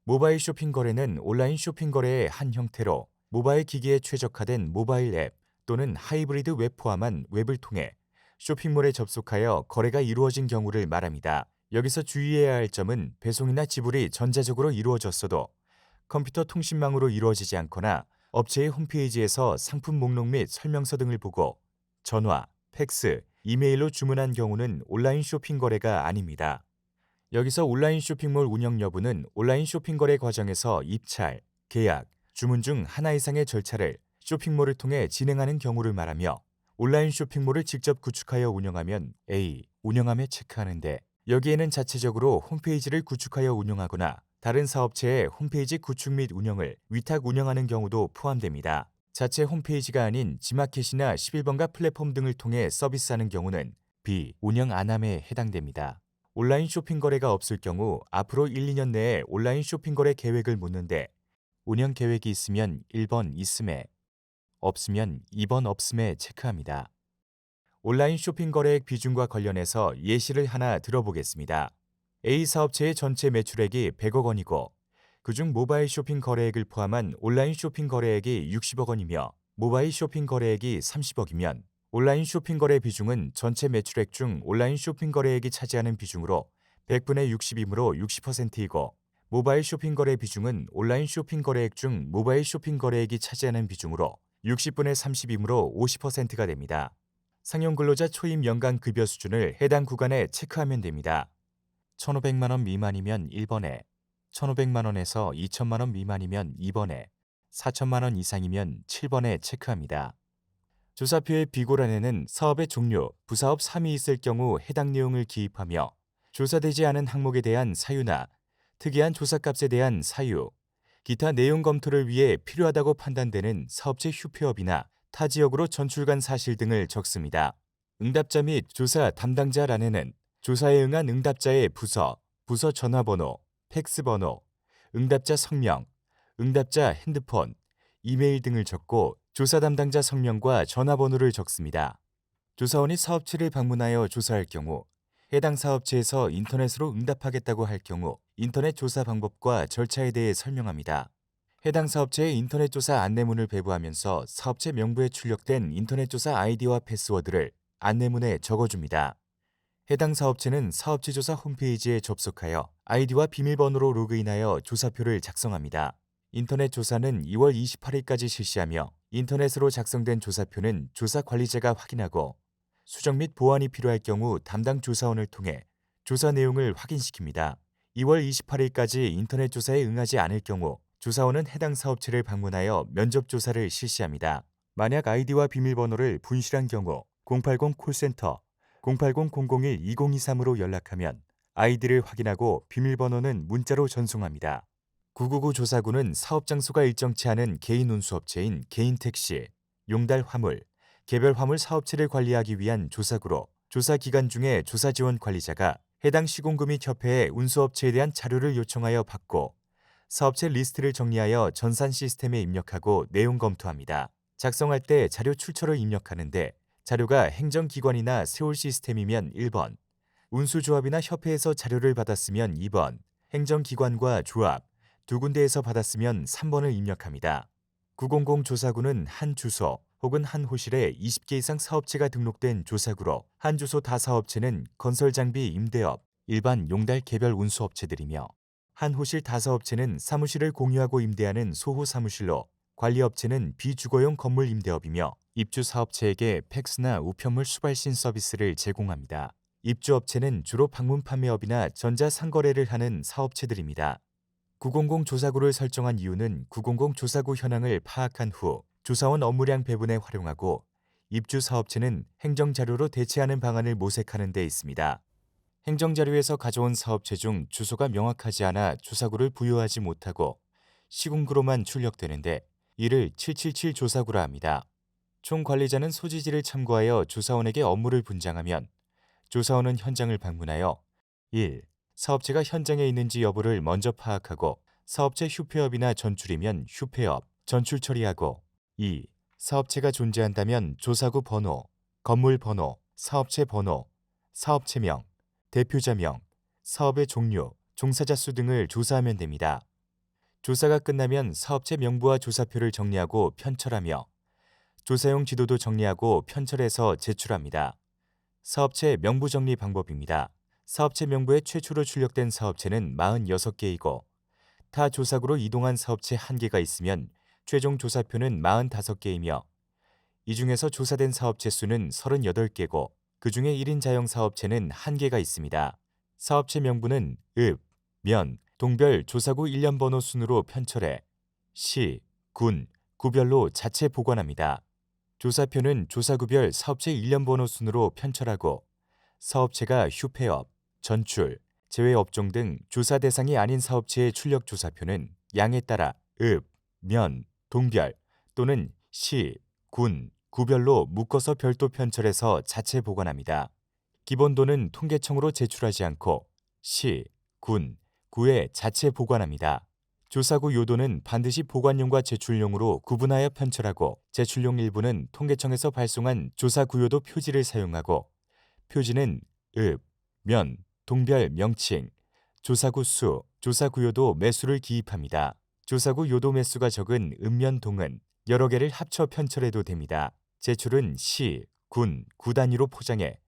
모바일 쇼핑 거래는 온라인 쇼핑 거래의 한 형태로 모바일 기기에 최적화된 모바일 앱 또는 하이브리드 웹 포함한 웹을 통해 쇼핑몰에 접속하여 거래가 이루어진 경우를 말합니다. 여기서 주의해야 할 점은 배송이나 지불이 전자적으로 이루어졌어도 컴퓨터 통신망으로 이루어지지 않거나 업체의 홈페이지에서 상품 목록 및 설명서 등을 보고 전화, 팩스, 이메일로 주문한 경우는 온라인 쇼핑 거래가 아닙니다. 여기서 온라인 쇼핑몰 운영 여부는 온라인 쇼핑 거래 과정에서 입찰, 계약, 주문 중 하나 이상의 절차를 쇼핑몰을 통해 진행하는 경우를 말하며 온라인 쇼핑몰을 직접 구축하여 운영하면 A. 운영함에 체크하는데 여기에는 자체적으로 홈페이지를 구축하여 운영하거나 다른 사업체의 홈페이지 구축 및 운영을 위탁 운영하는 경우도 포함됩니다. 자체 홈페이지가 아닌 지마켓이나 11번가 플랫폼 등을 통해 서비스하는 경우는 B. 운영 안 함에 해당됩니다. 온라인 쇼핑 거래가 없을 경우 앞으로 1, 2년 내에 온라인 쇼핑 거래 계획을 묻는데 운영 계획이 있으면 1번 있음에 없으면 2번 없음에 체크합니다. 온라인 쇼핑 거래액 비중과 관련해서 예시를 하나 들어보겠습니다. A 사업체의 전체 매출액이 100억 원이고 그중 모바일 쇼핑 거래액을 포함한 온라인 쇼핑 거래액이 60억 원이며 모바일 쇼핑 거래액이 30억이면 온라인 쇼핑 거래 비중은 전체 매출액 중 온라인 쇼핑 거래액이 차지하는 비중으로 100분의 60이므로 60%이고 모바일 쇼핑 거래 비중은 온라인 쇼핑 거래액 중 모바일 쇼핑 거래액이 차지하는 비중으로 60분의 30이므로 50%가 됩니다. 상용근로자 초임 연간 급여 수준을 해당 구간에 체크하면 됩니다. 1,500만 원 미만이면 1번에, 1,500만 원에서 2천만 원 미만이면 2번에, 4천만 원 이상이면 7번에 체크합니다. 조사표의 비고란에는 사업의 종류, 부사업 3이 있을 경우 해당 내용을 기입하며 조사되지 않은 항목에 대한 사유나 특이한 조사값에 대한 사유, 기타 내용 검토를 위해 필요하다고 판단되는 사업체 휴폐업이나 타 지역으로 전출 간 사실 등을 적습니다. 응답자 및 조사 담당자란에는 조사에 응한 응답자의 부서, 부서 전화번호, 팩스번호, 응답자 성명, 응답자 핸드폰, 이메일 등을 적고 조사 담당자 성명과 전화번호를 적습니다. 조사원이 사업체를 방문하여 조사할 경우 해당 사업체에서 인터넷으로 응답하겠다고 할 경우 인터넷 조사 방법과 절차에 대해 설명합니다. 해당 사업체의 인터넷 조사 안내문을 배부하면서 사업체 명부에 출력된 인터넷 조사 아이디와 패스워드를 안내문에 적어줍니다. 해당 사업체는 사업체 조사 홈페이지에 접속하여 아이디와 비밀번호로 로그인하여 조사표를 작성합니다. 인터넷 조사는 2월 28일까지 실시하며 인터넷으로 작성된 조사표는 조사 관리자가 확인하고 수정 및 보완이 필요할 경우 담당 조사원을 통해 조사 내용을 확인시킵니다. 2월 28일까지 인터넷 조사에 응하지 않을 경우 조사원은 해당 사업체를 방문하여 면접 조사를 실시합니다. 만약 아이디와 비밀번호를 분실한 경우 080 콜센터 080-001-2023으로 연락하면 아이디를 확인하고 비밀번호는 문자로 전송합니다. 999 조사구는 사업 장소가 일정치 않은 개인 운수업체인 개인택시, 용달 화물, 개별 화물 사업체를 관리하기 위한 조사구로 조사 기간 중에 조사 지원 관리자가 해당 시공구 및 협회에 운수업체에 대한 자료를 요청하여 받고 사업체 리스트를 정리하여 전산 시스템에 입력하고 내용 검토합니다. 작성할 때 자료 출처를 입력하는데 자료가 행정기관이나 세울 시스템이면 1번, 운수조합이나 협회에서 자료를 받았으면 2번, 행정기관과 조합, 두 군데에서 받았으면 3번을 입력합니다. 900 조사구는 한 주소 혹은 한 호실에 20개 이상 사업체가 등록된 조사구로 한 주소 다 사업체는 건설장비 임대업, 일반 용달 개별 운수업체들이며 한 호실 다 사업체는 사무실을 공유하고 임대하는 소호 사무실로 관리업체는 비주거용 건물 임대업이며 입주사업체에게 팩스나 우편물 수발신 서비스를 제공합니다. 입주업체는 주로 방문 판매업이나 전자상거래를 하는 사업체들입니다. 900 조사구를 설정한 이유는 900 조사구 현황을 파악한 후 조사원 업무량 배분에 활용하고 입주사업체는 행정자료로 대체하는 방안을 모색하는 데 있습니다. 행정자료에서 가져온 사업체 중 주소가 명확하지 않아 조사구를 부여하지 못하고 시군구로만 출력되는데 이를 777 조사구라 합니다. 총 관리자는 소지지를 참고하여 조사원에게 업무를 분장하면 조사원은 현장을 방문하여 1. 사업체가 현장에 있는지 여부를 먼저 파악하고 사업체 휴폐업이나 전출이면 휴폐업, 전출 처리하고 2. 사업체가 존재한다면 조사구 번호, 건물 번호, 사업체 번호, 사업체명, 대표자명, 사업의 종류, 종사자 수 등을 조사하면 됩니다. 조사가 끝나면 사업체 명부와 조사표를 정리하고 편철하며 조사용 지도도 정리하고 편철해서 제출합니다. 사업체 명부 정리 방법입니다. 사업체 명부에 최초로 출력된 사업체는 46개이고 타 조사구로 이동한 사업체 1개가 있으면 최종 조사표는 45개이며 이 중에서 조사된 사업체 수는 38개고 그 중에 1인 자영 사업체는 1개가 있습니다. 사업체 명부는 읍, 면, 동별 조사구 1년 번호 순으로 편철해 시, 군, 구별로 자체 보관합니다. 조사표는 조사구별 사업체 1년 번호 순으로 편철하고 사업체가 휴폐업, 전출, 제외업종 등 조사 대상이 아닌 사업체의 출력 조사표는 양에 따라 읍, 면, 동별 또는 시, 군, 구별로 묶어서 별도 편철해서 자체 보관합니다. 기본도는 통계청으로 제출하지 않고 시, 군, 구에 자체 보관합니다. 조사구 요도는 반드시 보관용과 제출용으로 구분하여 편철하고 제출용 일부는 통계청에서 발송한 조사구요도 표지를 사용하고 표지는 읍, 면, 동별 명칭, 조사구 수, 조사구요도 매수를 기입합니다. 조사구 요도 매수가 적은 읍면동은 여러 개를 합쳐 편철해도 됩니다. 제출은 시, 군, 구 단위로 포장해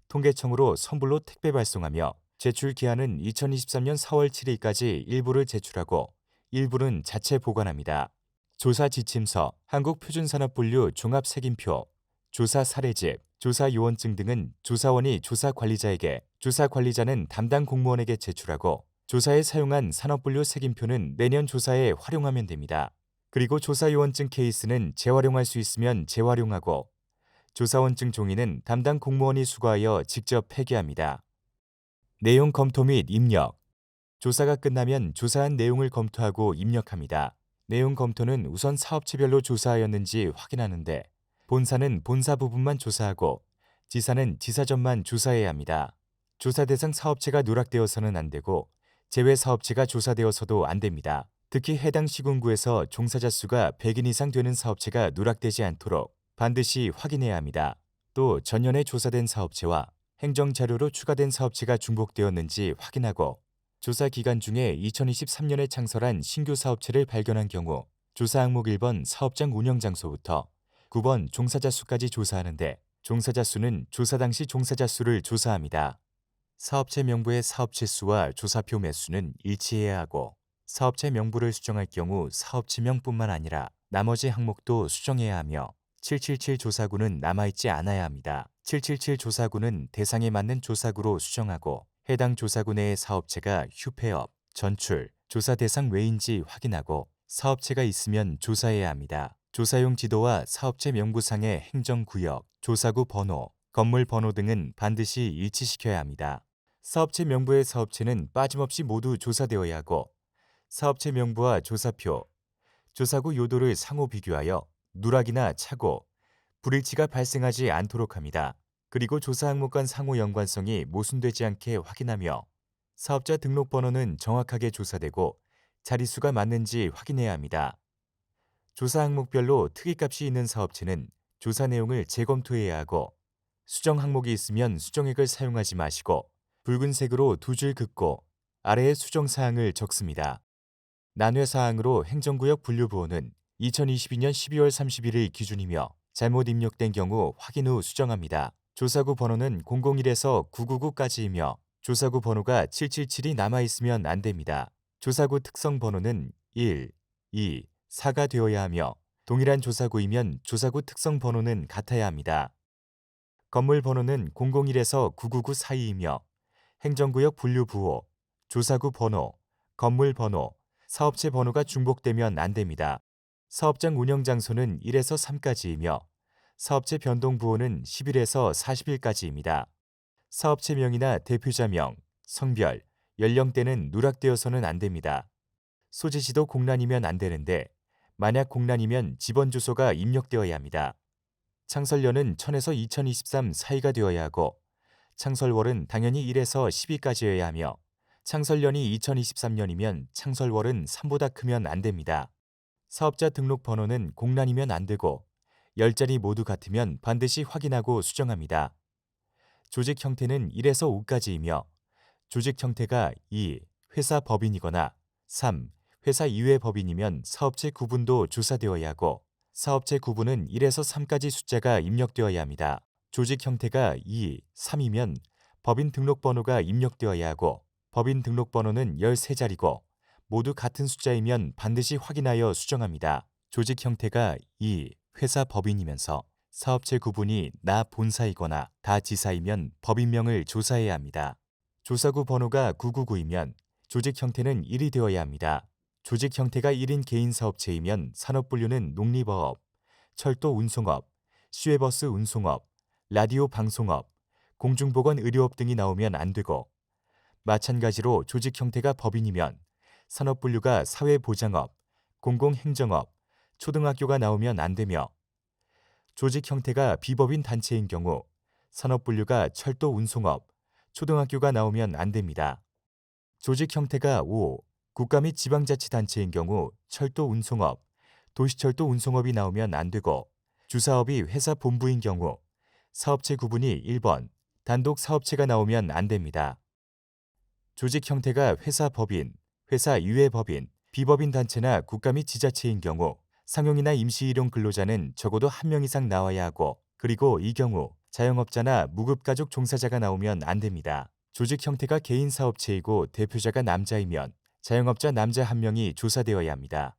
통계청으로 선불로 택배 발송하며 제출 기한은 2023년 4월 7일까지 일부를 제출하고 일부는 자체 보관합니다. 조사 지침서, 한국표준산업분류 종합색임표, 조사 사례집, 조사 요원증 등은 조사원이 조사 관리자에게, 조사 관리자는 담당 공무원에게 제출하고 조사에 사용한 산업분류 색인표는 내년 조사에 활용하면 됩니다. 그리고 조사 요원증 케이스는 재활용할 수 있으면 재활용하고 조사원증 종이는 담당 공무원이 수거하여 직접 폐기합니다. 내용 검토 및 입력. 조사가 끝나면 조사한 내용을 검토하고 입력합니다. 내용 검토는 우선 사업체별로 조사하였는지 확인하는데 본사는 본사 부분만 조사하고 지사는 지사점만 조사해야 합니다. 조사 대상 사업체가 누락되어서는 안 되고 제외 사업체가 조사되어서도 안 됩니다. 특히 해당 시군구에서 종사자 수가 100인 이상 되는 사업체가 누락되지 않도록 반드시 확인해야 합니다. 또 전년에 조사된 사업체와 행정자료로 추가된 사업체가 중복되었는지 확인하고 조사 기간 중에 2023년에 창설한 신규 사업체를 발견한 경우 조사 항목 1번 사업장 운영 장소부터 9번 종사자 수까지 조사하는데 종사자 수는 조사 당시 종사자 수를 조사합니다. 사업체 명부의 사업체 수와 조사표 매수는 일치해야 하고 사업체 명부를 수정할 경우 사업체명뿐만 아니라 나머지 항목도 수정해야 하며 777 조사구는 남아있지 않아야 합니다. 777 조사구는 대상에 맞는 조사구로 수정하고 해당 조사구 내의 사업체가 휴폐업, 전출, 조사 대상 외인지 확인하고 사업체가 있으면 조사해야 합니다. 조사용 지도와 사업체 명부상의 행정구역, 조사구 번호, 건물 번호 등은 반드시 일치시켜야 합니다. 사업체 명부의 사업체는 빠짐없이 모두 조사되어야 하고 사업체 명부와 조사표, 조사구 요도를 상호 비교하여 누락이나 착오, 불일치가 발생하지 않도록 합니다. 그리고 조사 항목 간 상호 연관성이 모순되지 않게 확인하며 사업자 등록번호는 정확하게 조사되고 자릿수가 맞는지 확인해야 합니다. 조사 항목별로 특이값이 있는 사업체는 조사 내용을 재검토해야 하고 수정 항목이 있으면 수정액을 사용하지 마시고 붉은색으로 두 줄 긋고 아래에 수정 사항을 적습니다. 난회 사항으로 행정구역 분류부호는 2022년 12월 31일 기준이며 잘못 입력된 경우 확인 후 수정합니다. 조사구 번호는 001에서 999까지이며 조사구 번호가 777이 남아있으면 안 됩니다. 조사구 특성 번호는 1, 2, 4가 되어야 하며 동일한 조사구이면 조사구 특성 번호는 같아야 합니다. 건물 번호는 001에서 999 사이이며 행정구역 분류부호, 조사구 번호, 건물 번호, 사업체 번호가 중복되면 안 됩니다. 사업장 운영 장소는 1에서 3까지이며 사업체 변동 부호는 10일에서 40일까지입니다. 사업체명이나 대표자명, 성별, 연령대는 누락되어서는 안 됩니다. 소재지도 공란이면 안 되는데 만약 공란이면 집원 주소가 입력되어야 합니다. 창설년은 1000에서 2023 사이가 되어야 하고 창설월은 당연히 1에서 10위까지여야 하며 창설년이 2023년이면 창설월은 3보다 크면 안 됩니다. 사업자 등록 번호는 공란이면 안 되고 10자리 모두 같으면 반드시 확인하고 수정합니다. 조직 형태는 1에서 5까지이며 조직 형태가 2. 회사 법인이거나 3. 회사 이외 법인이면 사업체 구분도 조사되어야 하고 사업체 구분은 1에서 3까지 숫자가 입력되어야 합니다. 조직 형태가 2, 3이면 법인 등록번호가 입력되어야 하고 법인 등록번호는 13자리고 모두 같은 숫자이면 반드시 확인하여 수정합니다. 조직 형태가 2, 회사 법인이면서 사업체 구분이 나 본사이거나 다 지사이면 법인명을 조사해야 합니다. 조사구 번호가 999이면 조직 형태는 1이 되어야 합니다. 조직 형태가 1인 개인 사업체이면 산업분류는 농림어업, 철도 운송업, 시외버스 운송업, 라디오 방송업, 공중보건 의료업 등이 나오면 안 되고 마찬가지로 조직 형태가 법인이면 산업분류가 사회보장업, 공공행정업, 초등학교가 나오면 안 되며 조직 형태가 비법인 단체인 경우 산업분류가 철도 운송업, 초등학교가 나오면 안 됩니다. 조직 형태가 5, 국가 및 지방자치단체인 경우 철도 운송업, 도시철도 운송업이 나오면 안 되고 주사업이 회사 본부인 경우 사업체 구분이 1번, 단독 사업체가 나오면 안 됩니다. 조직 형태가 회사 법인, 회사 이외 법인, 비법인 단체나 국가 및 지자체인 경우 상용이나 임시일용 근로자는 적어도 1명 이상 나와야 하고 그리고 이 경우 자영업자나 무급가족 종사자가 나오면 안 됩니다. 조직 형태가 개인 사업체이고 대표자가 남자이면 자영업자 남자 1명이 조사되어야 합니다.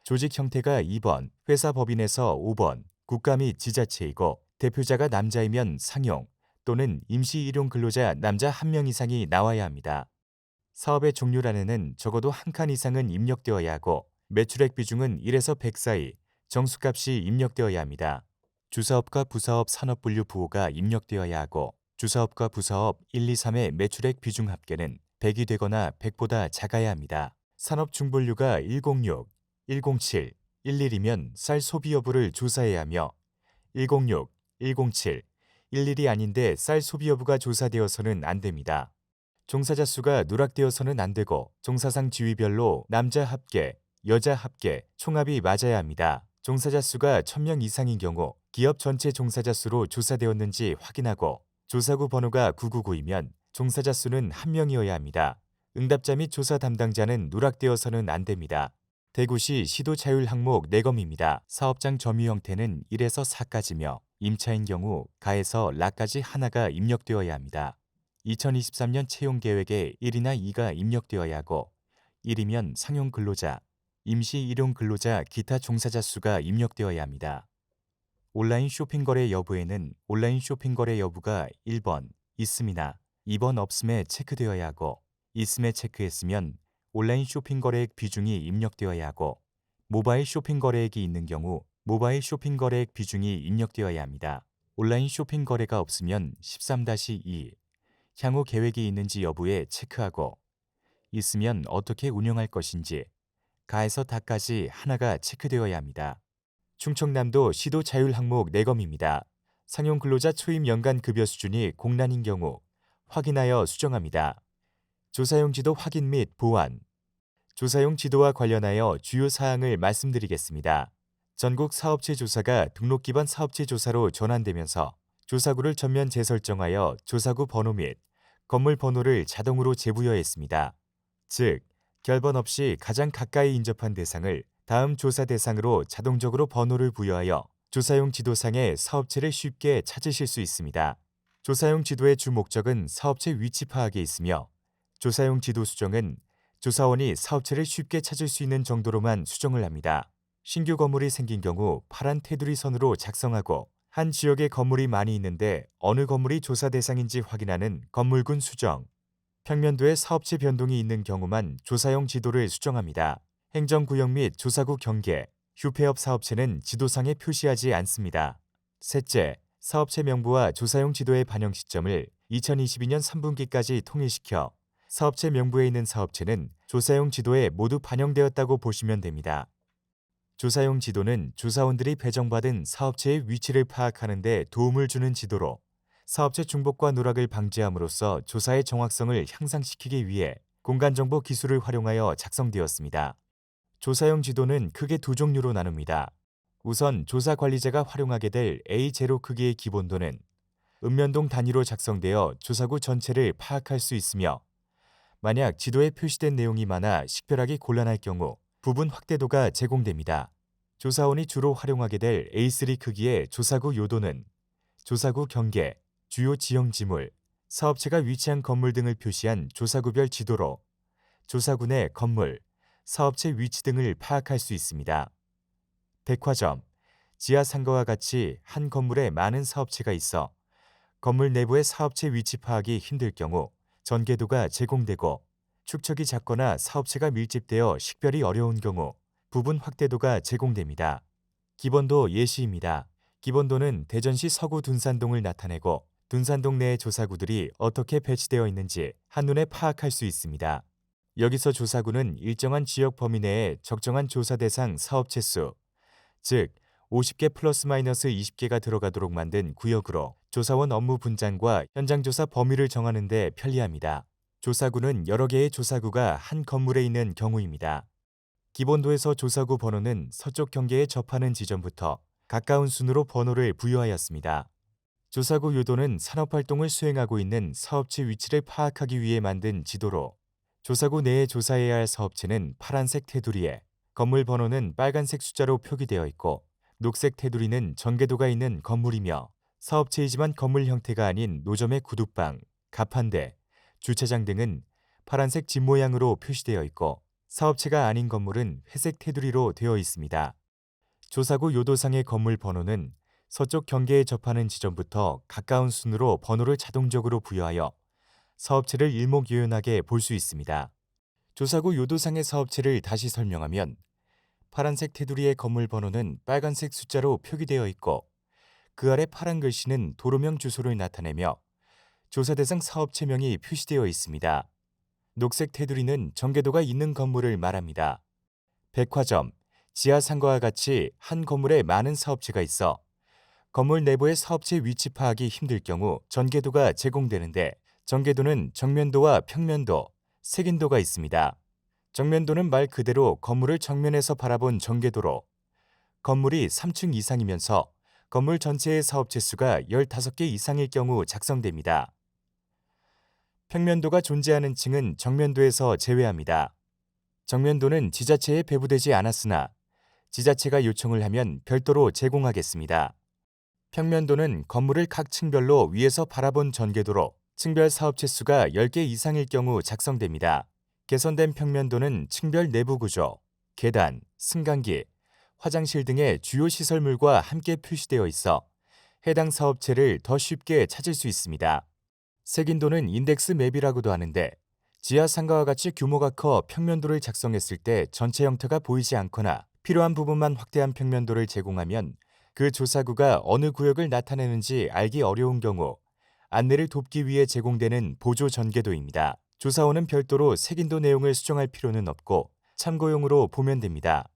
조직 형태가 2번, 회사 법인에서 5번, 국가 및 지자체이고 대표자가 남자이면 상용 또는 임시 일용 근로자 남자 1명 이상이 나와야 합니다. 사업의 종류란에는 적어도 한 칸 이상은 입력되어야 하고 매출액 비중은 1에서 100 사이, 정수값이 입력되어야 합니다. 주사업과 부사업 산업분류 부호가 입력되어야 하고 주사업과 부사업 1, 2, 3의 매출액 비중 합계는 100이 되거나 100보다 작아야 합니다. 산업 중분류가 106, 107, 11이면 쌀 소비 여부를 조사해야 하며 106, 107, 11이 아닌데 쌀 소비 여부가 조사되어서는 안 됩니다. 종사자 수가 누락되어서는 안 되고 종사상 지위별로 남자 합계, 여자 합계, 총합이 맞아야 합니다. 종사자 수가 1000명 이상인 경우 기업 전체 종사자 수로 조사되었는지 확인하고 조사구 번호가 999이면 종사자 수는 1명이어야 합니다. 응답자 및 조사 담당자는 누락되어서는 안 됩니다. 대구시 시도 자율 항목 내검입니다. 사업장 점유 형태는 1에서 4까지며 임차인 경우 가에서 라까지 하나가 입력되어야 합니다. 2023년 채용 계획에 1이나 2가 입력되어야 하고 1이면 상용 근로자, 임시 일용 근로자 기타 종사자 수가 입력되어야 합니다. 온라인 쇼핑 거래 여부에는 온라인 쇼핑 거래 여부가 1번 있음이나 2번 없음에 체크되어야 하고 있음에 체크했으면 온라인 쇼핑 거래액 비중이 입력되어야 하고 모바일 쇼핑 거래액이 있는 경우 모바일 쇼핑 거래액 비중이 입력되어야 합니다. 온라인 쇼핑 거래가 없으면 13-2 향후 계획이 있는지 여부에 체크하고 있으면 어떻게 운영할 것인지 가에서 다까지 하나가 체크되어야 합니다. 충청남도 시도 자율 항목 내검입니다. 상용 근로자 초임 연간 급여 수준이 공란인 경우 확인하여 수정합니다. 조사용 지도 확인 및 보완. 조사용 지도와 관련하여 주요 사항을 말씀드리겠습니다. 전국 사업체 조사가 등록 기반 사업체 조사로 전환되면서 조사구를 전면 재설정하여 조사구 번호 및 건물 번호를 자동으로 재부여했습니다. 즉, 결번 없이 가장 가까이 인접한 대상을 다음 조사 대상으로 자동적으로 번호를 부여하여 조사용 지도상의 사업체를 쉽게 찾으실 수 있습니다. 조사용 지도의 주 목적은 사업체 위치 파악에 있으며 조사용 지도 수정은 조사원이 사업체를 쉽게 찾을 수 있는 정도로만 수정을 합니다. 신규 건물이 생긴 경우 파란 테두리 선으로 작성하고 한 지역에 건물이 많이 있는데 어느 건물이 조사 대상인지 확인하는 건물군 수정, 평면도에 사업체 변동이 있는 경우만 조사용 지도를 수정합니다. 행정구역 및 조사구 경계, 휴폐업 사업체는 지도상에 표시하지 않습니다. 셋째, 사업체 명부와 조사용 지도의 반영 시점을 2022년 3분기까지 통일시켜 사업체 명부에 있는 사업체는 조사용 지도에 모두 반영되었다고 보시면 됩니다. 조사용 지도는 조사원들이 배정받은 사업체의 위치를 파악하는 데 도움을 주는 지도로 사업체 중복과 누락을 방지함으로써 조사의 정확성을 향상시키기 위해 공간정보 기술을 활용하여 작성되었습니다. 조사용 지도는 크게 두 종류로 나눕니다. 우선 조사 관리자가 활용하게 될 A0 크기의 기본도는 읍면동 단위로 작성되어 조사구 전체를 파악할 수 있으며 만약 지도에 표시된 내용이 많아 식별하기 곤란할 경우 부분 확대도가 제공됩니다. 조사원이 주로 활용하게 될 A3 크기의 조사구 요도는 조사구 경계, 주요 지형 지물, 사업체가 위치한 건물 등을 표시한 조사구별 지도로 조사구 내 건물, 사업체 위치 등을 파악할 수 있습니다. 백화점, 지하상가와 같이 한 건물에 많은 사업체가 있어 건물 내부의 사업체 위치 파악이 힘들 경우 전개도가 제공되고 축척이 작거나 사업체가 밀집되어 식별이 어려운 경우 부분 확대도가 제공됩니다. 기본도 예시입니다. 기본도는 대전시 서구 둔산동을 나타내고 둔산동 내의 조사구들이 어떻게 배치되어 있는지 한눈에 파악할 수 있습니다. 여기서 조사구는 일정한 지역 범위 내에 적정한 조사 대상 사업체 수, 즉 50개 플러스 마이너스 20개가 들어가도록 만든 구역으로 조사원 업무 분장과 현장 조사 범위를 정하는 데 편리합니다. 조사구는 여러 개의 조사구가 한 건물에 있는 경우입니다. 기본도에서 조사구 번호는 서쪽 경계에 접하는 지점부터 가까운 순으로 번호를 부여하였습니다. 조사구 요도는 산업활동을 수행하고 있는 사업체 위치를 파악하기 위해 만든 지도로 조사구 내에 조사해야 할 사업체는 파란색 테두리에 건물 번호는 빨간색 숫자로 표기되어 있고 녹색 테두리는 전개도가 있는 건물이며 사업체이지만 건물 형태가 아닌 노점의 구두방, 가판대, 주차장 등은 파란색 집 모양으로 표시되어 있고 사업체가 아닌 건물은 회색 테두리로 되어 있습니다. 조사구 요도상의 건물 번호는 서쪽 경계에 접하는 지점부터 가까운 순으로 번호를 자동적으로 부여하여 사업체를 일목요연하게 볼 수 있습니다. 조사구 요도상의 사업체를 다시 설명하면 파란색 테두리의 건물 번호는 빨간색 숫자로 표기되어 있고 그 아래 파란 글씨는 도로명 주소를 나타내며 조사 대상 사업체명이 표시되어 있습니다. 녹색 테두리는 전개도가 있는 건물을 말합니다. 백화점, 지하상가와 같이 한 건물에 많은 사업체가 있어 건물 내부의 사업체 위치 파악이 힘들 경우 전개도가 제공되는데 전개도는 정면도와 평면도, 색인도가 있습니다. 정면도는 말 그대로 건물을 정면에서 바라본 전개도로 건물이 3층 이상이면서 건물 전체의 사업체 수가 15개 이상일 경우 작성됩니다. 평면도가 존재하는 층은 정면도에서 제외합니다. 정면도는 지자체에 배부되지 않았으나 지자체가 요청을 하면 별도로 제공하겠습니다. 평면도는 건물을 각 층별로 위에서 바라본 전개도로 층별 사업체 수가 10개 이상일 경우 작성됩니다. 개선된 평면도는 층별 내부 구조, 계단, 승강기, 화장실 등의 주요 시설물과 함께 표시되어 있어 해당 사업체를 더 쉽게 찾을 수 있습니다. 색인도는 인덱스 맵이라고도 하는데 지하상가와 같이 규모가 커 평면도를 작성했을 때 전체 형태가 보이지 않거나 필요한 부분만 확대한 평면도를 제공하면 그 조사구가 어느 구역을 나타내는지 알기 어려운 경우 안내를 돕기 위해 제공되는 보조 전개도입니다. 조사원은 별도로 색인도 내용을 수정할 필요는 없고 참고용으로 보면 됩니다.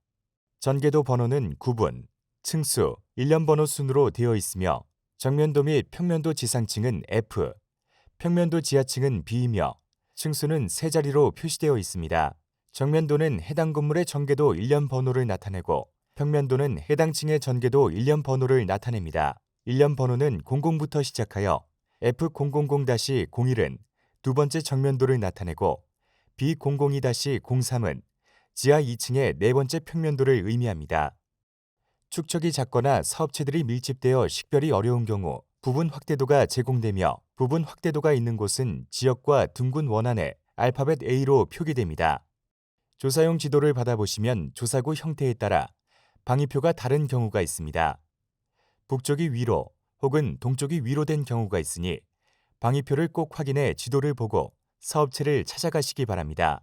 전개도 번호는 구분, 층수, 일련번호 순으로 되어 있으며 정면도 및 평면도 지상층은 F, 평면도 지하층은 B이며 층수는 세 자리로 표시되어 있습니다. 정면도는 해당 건물의 전개도 일련 번호를 나타내고 평면도는 해당 층의 전개도 일련 번호를 나타냅니다. 일련 번호는 00부터 시작하여 F000-01은 두 번째 정면도를 나타내고 B002-03은 지하 2층의 네 번째 평면도를 의미합니다. 축척이 작거나 사업체들이 밀집되어 식별이 어려운 경우 부분 확대도가 제공되며 부분 확대도가 있는 곳은 지역과 둥근 원안에 알파벳 A로 표기됩니다. 조사용 지도를 받아보시면 조사구 형태에 따라 방위표가 다른 경우가 있습니다. 북쪽이 위로 혹은 동쪽이 위로 된 경우가 있으니 방위표를 꼭 확인해 지도를 보고 사업체를 찾아가시기 바랍니다.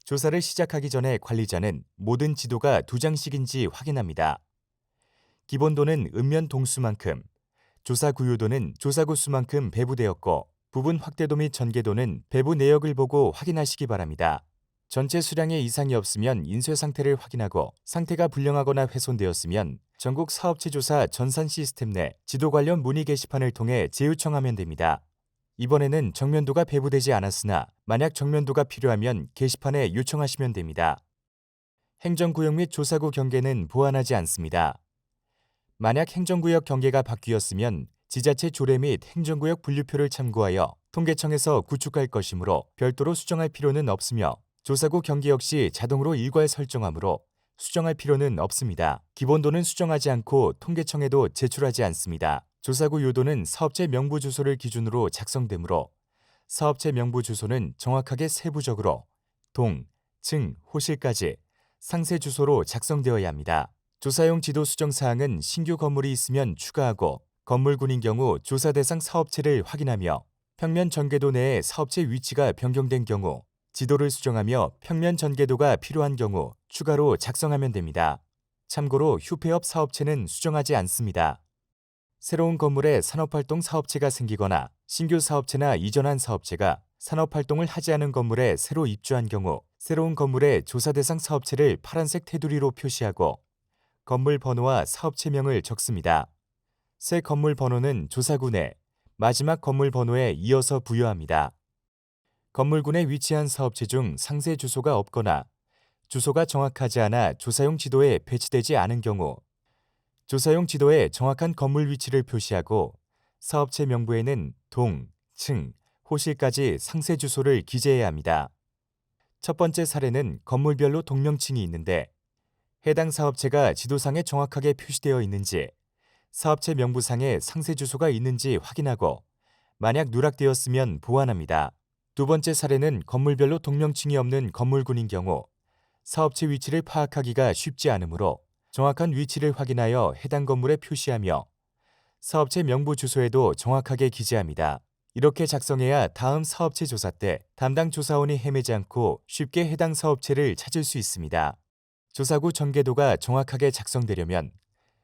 조사를 시작하기 전에 관리자는 모든 지도가 2장씩인지 확인합니다. 기본도는 읍면 동수만큼, 조사 구요도는 조사구 수만큼 배부되었고 부분 확대도 및 전개도는 배부 내역을 보고 확인하시기 바랍니다. 전체 수량에 이상이 없으면 인쇄 상태를 확인하고 상태가 불량하거나 훼손되었으면 전국 사업체 조사 전산 시스템 내 지도 관련 문의 게시판을 통해 재요청하면 됩니다. 이번에는 정면도가 배부되지 않았으나 만약 정면도가 필요하면 게시판에 요청하시면 됩니다. 행정구역 및 조사구 경계는 보완하지 않습니다. 만약 행정구역 경계가 바뀌었으면 지자체 조례 및 행정구역 분류표를 참고하여 통계청에서 구축할 것이므로 별도로 수정할 필요는 없으며 조사구 경계 역시 자동으로 일괄 설정하므로 수정할 필요는 없습니다. 기본도는 수정하지 않고 통계청에도 제출하지 않습니다. 조사구 요도는 사업체 명부 주소를 기준으로 작성되므로 사업체 명부 주소는 정확하게 세부적으로 동, 층, 호실까지 상세 주소로 작성되어야 합니다. 조사용 지도 수정 사항은 신규 건물이 있으면 추가하고 건물군인 경우 조사 대상 사업체를 확인하며 평면 전개도 내에 사업체 위치가 변경된 경우 지도를 수정하며 평면 전개도가 필요한 경우 추가로 작성하면 됩니다. 참고로 휴폐업 사업체는 수정하지 않습니다. 새로운 건물에 산업활동 사업체가 생기거나 신규 사업체나 이전한 사업체가 산업활동을 하지 않은 건물에 새로 입주한 경우 새로운 건물의 조사 대상 사업체를 파란색 테두리로 표시하고 건물 번호와 사업체명을 적습니다. 새 건물 번호는 조사구 내 마지막 건물 번호에 이어서 부여합니다. 건물군에 위치한 사업체 중 상세 주소가 없거나 주소가 정확하지 않아 조사용 지도에 배치되지 않은 경우 조사용 지도에 정확한 건물 위치를 표시하고 사업체 명부에는 동, 층, 호실까지 상세 주소를 기재해야 합니다. 첫 번째 사례는 건물별로 동명칭이 있는데 해당 사업체가 지도상에 정확하게 표시되어 있는지 사업체 명부상에 상세 주소가 있는지 확인하고 만약 누락되었으면 보완합니다. 두 번째 사례는 건물별로 동명칭이 없는 건물군인 경우 사업체 위치를 파악하기가 쉽지 않으므로 정확한 위치를 확인하여 해당 건물에 표시하며 사업체 명부 주소에도 정확하게 기재합니다. 이렇게 작성해야 다음 사업체 조사 때 담당 조사원이 헤매지 않고 쉽게 해당 사업체를 찾을 수 있습니다. 조사구 전개도가 정확하게 작성되려면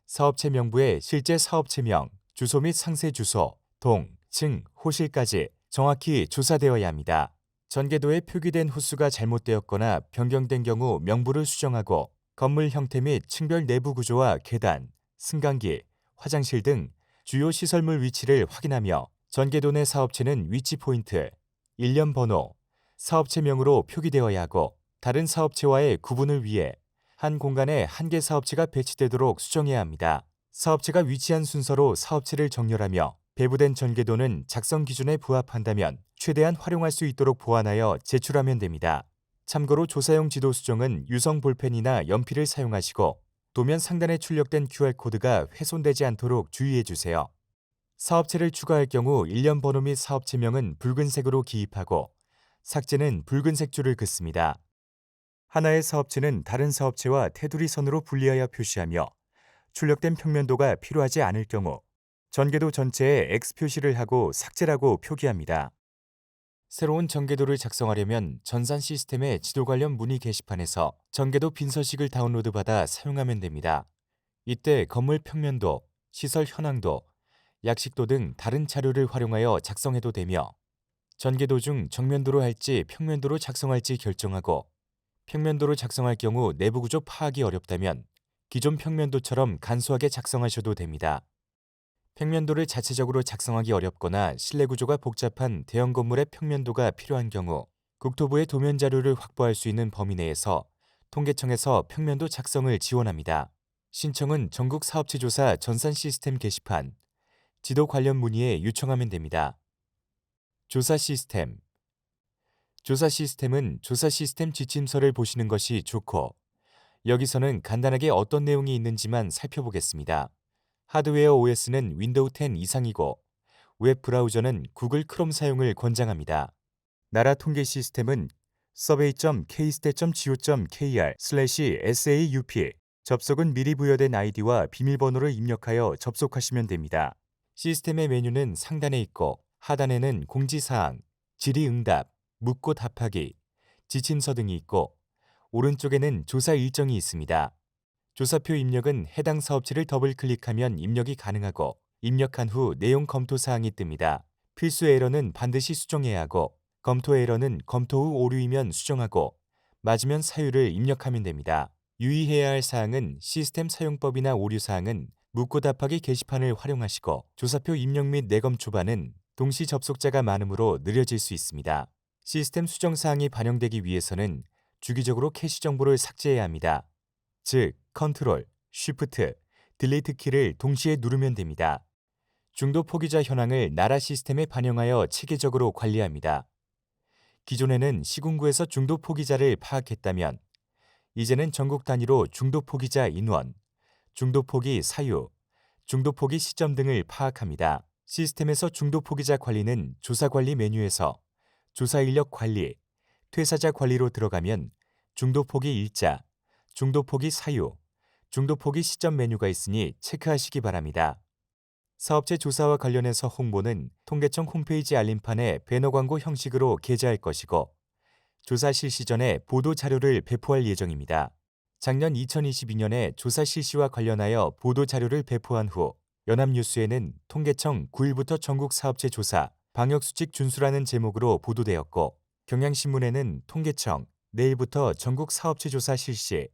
사업체 명부에 실제 사업체명, 주소 및 상세 주소, 동, 층, 호실까지 정확히 조사되어야 합니다. 전개도에 표기된 호수가 잘못되었거나 변경된 경우 명부를 수정하고 건물 형태 및 층별 내부 구조와 계단, 승강기, 화장실 등 주요 시설물 위치를 확인하며 전개도 내 사업체는 위치 포인트, 일련 번호, 사업체명으로 표기되어야 하고 다른 사업체와의 구분을 위해 한 공간에 한 개 사업체가 배치되도록 수정해야 합니다. 사업체가 위치한 순서로 사업체를 정렬하며 배부된 전개도는 작성 기준에 부합한다면 최대한 활용할 수 있도록 보완하여 제출하면 됩니다. 참고로 조사용 지도 수정은 유성 볼펜이나 연필을 사용하시고 도면 상단에 출력된 QR코드가 훼손되지 않도록 주의해 주세요. 사업체를 추가할 경우 일련 번호 및 사업체명은 붉은색으로 기입하고 삭제는 붉은색 줄을 긋습니다. 하나의 사업체는 다른 사업체와 테두리 선으로 분리하여 표시하며 출력된 평면도가 필요하지 않을 경우 전개도 전체에 X 표시를 하고 삭제라고 표기합니다. 새로운 전개도를 작성하려면 전산 시스템의 지도 관련 문의 게시판에서 전개도 빈서식을 다운로드받아 사용하면 됩니다. 이때 건물 평면도, 시설 현황도, 약식도 등 다른 자료를 활용하여 작성해도 되며 전개도 중 정면도로 할지 평면도로 작성할지 결정하고 평면도로 작성할 경우 내부 구조 파악이 어렵다면 기존 평면도처럼 간소하게 작성하셔도 됩니다. 평면도를 자체적으로 작성하기 어렵거나 실내 구조가 복잡한 대형 건물의 평면도가 필요한 경우 국토부의 도면 자료를 확보할 수 있는 범위 내에서 통계청에서 평면도 작성을 지원합니다. 신청은 전국 사업체조사 전산 시스템 게시판, 지도 관련 문의에 요청하면 됩니다. 조사 시스템. 조사 시스템은 조사 시스템 지침서를 보시는 것이 좋고 여기서는 간단하게 어떤 내용이 있는지만 살펴보겠습니다. 하드웨어 OS는 윈도우 10 이상이고 웹 브라우저는 구글 크롬 사용을 권장합니다. 나라 통계 시스템은 survey.ko.go.kr/SAUP 접속은 미리 부여된 아이디와 비밀번호를 입력하여 접속하시면 됩니다. 시스템의 메뉴는 상단에 있고 하단에는 공지사항, 질의응답, 묻고 답하기, 지침서 등이 있고 오른쪽에는 조사 일정이 있습니다. 조사표 입력은 해당 사업체를 더블클릭하면 입력이 가능하고 입력한 후 내용 검토 사항이 뜹니다. 필수 에러는 반드시 수정해야 하고 검토 에러는 검토 후 오류이면 수정하고 맞으면 사유를 입력하면 됩니다. 유의해야 할 사항은 시스템 사용법이나 오류 사항은 묻고 답하기 게시판을 활용하시고 조사표 입력 및 내검 초반은 동시 접속자가 많으므로 느려질 수 있습니다. 시스템 수정 사항이 반영되기 위해서는 주기적으로 캐시 정보를 삭제해야 합니다. 즉, 컨트롤, 쉬프트, 딜리트 키를 동시에 누르면 됩니다. 중도 포기자 현황을 나라 시스템에 반영하여 체계적으로 관리합니다. 기존에는 시군구에서 중도 포기자를 파악했다면 이제는 전국 단위로 중도 포기자 인원, 중도 포기 사유, 중도 포기 시점 등을 파악합니다. 시스템에서 중도 포기자 관리는 조사 관리 메뉴에서 조사 인력 관리, 퇴사자 관리로 들어가면 중도 포기 일자, 중도 포기 사유, 중도 포기 시점 메뉴가 있으니 체크하시기 바랍니다. 사업체 조사와 관련해서 홍보는 통계청 홈페이지 알림판에 배너 광고 형식으로 게재할 것이고 조사 실시 전에 보도 자료를 배포할 예정입니다. 작년 2022년에 조사 실시와 관련하여 보도 자료를 배포한 후 연합뉴스에는 통계청 9일부터 전국 사업체 조사, 방역수칙 준수라는 제목으로 보도되었고 경향신문에는 통계청 내일부터 전국 사업체 조사 실시,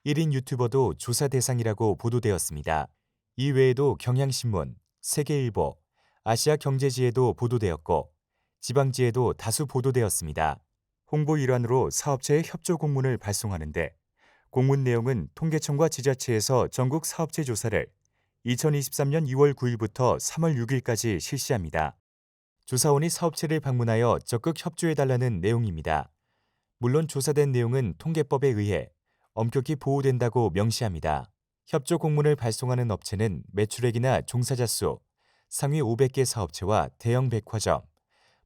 1인 유튜버도 조사 대상이라고 보도되었습니다. 이 외에도 경향신문, 세계일보, 아시아경제지에도 보도되었고 지방지에도 다수 보도되었습니다. 홍보 일환으로 사업체에 협조 공문을 발송하는데 공문 내용은 통계청과 지자체에서 전국 사업체 조사를 2023년 2월 9일부터 3월 6일까지 실시합니다. 조사원이 사업체를 방문하여 적극 협조해달라는 내용입니다. 물론 조사된 내용은 통계법에 의해 엄격히 보호된다고 명시합니다. 협조 공문을 발송하는 업체는 매출액이나 종사자 수, 상위 500개 사업체와 대형 백화점,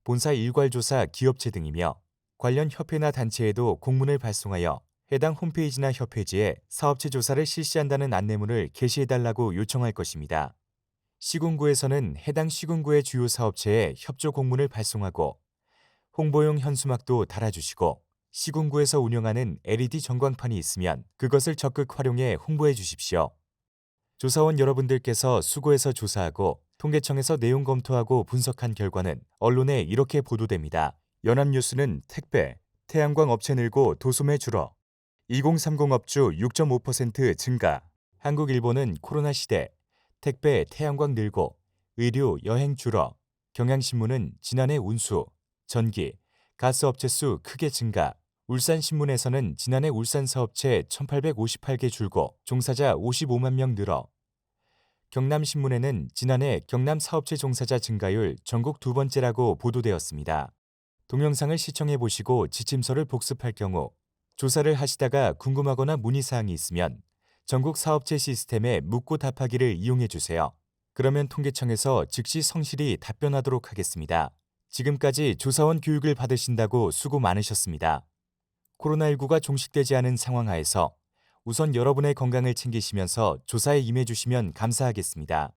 본사 일괄조사 기업체 등이며 관련 협회나 단체에도 공문을 발송하여 해당 홈페이지나 협회지에 사업체 조사를 실시한다는 안내문을 게시해달라고 요청할 것입니다. 시군구에서는 해당 시군구의 주요 사업체에 협조 공문을 발송하고 홍보용 현수막도 달아주시고 시군구에서 운영하는 LED 전광판이 있으면 그것을 적극 활용해 홍보해 주십시오. 조사원 여러분들께서 수고해서 조사하고 통계청에서 내용 검토하고 분석한 결과는 언론에 이렇게 보도됩니다. 연합뉴스는 택배, 태양광 업체 늘고 도소매 줄어. 2030 업주 6.5% 증가. 한국일보는 코로나 시대, 택배, 태양광 늘고 의류, 여행 줄어. 경향신문은 지난해 운수, 전기, 가스 업체 수 크게 증가. 울산신문에서는 지난해 울산 사업체 1,858개 줄고 종사자 55만 명 늘어. 경남신문에는 지난해 경남 사업체 종사자 증가율 전국 두 번째라고 보도되었습니다. 동영상을 시청해 보시고 지침서를 복습할 경우 조사를 하시다가 궁금하거나 문의사항이 있으면 전국 사업체 시스템에 묻고 답하기를 이용해 주세요. 그러면 통계청에서 즉시 성실히 답변하도록 하겠습니다. 지금까지 조사원 교육을 받으신다고 수고 많으셨습니다. 코로나19가 종식되지 않은 상황 하에서 우선 여러분의 건강을 챙기시면서 조사에 임해 주시면 감사하겠습니다.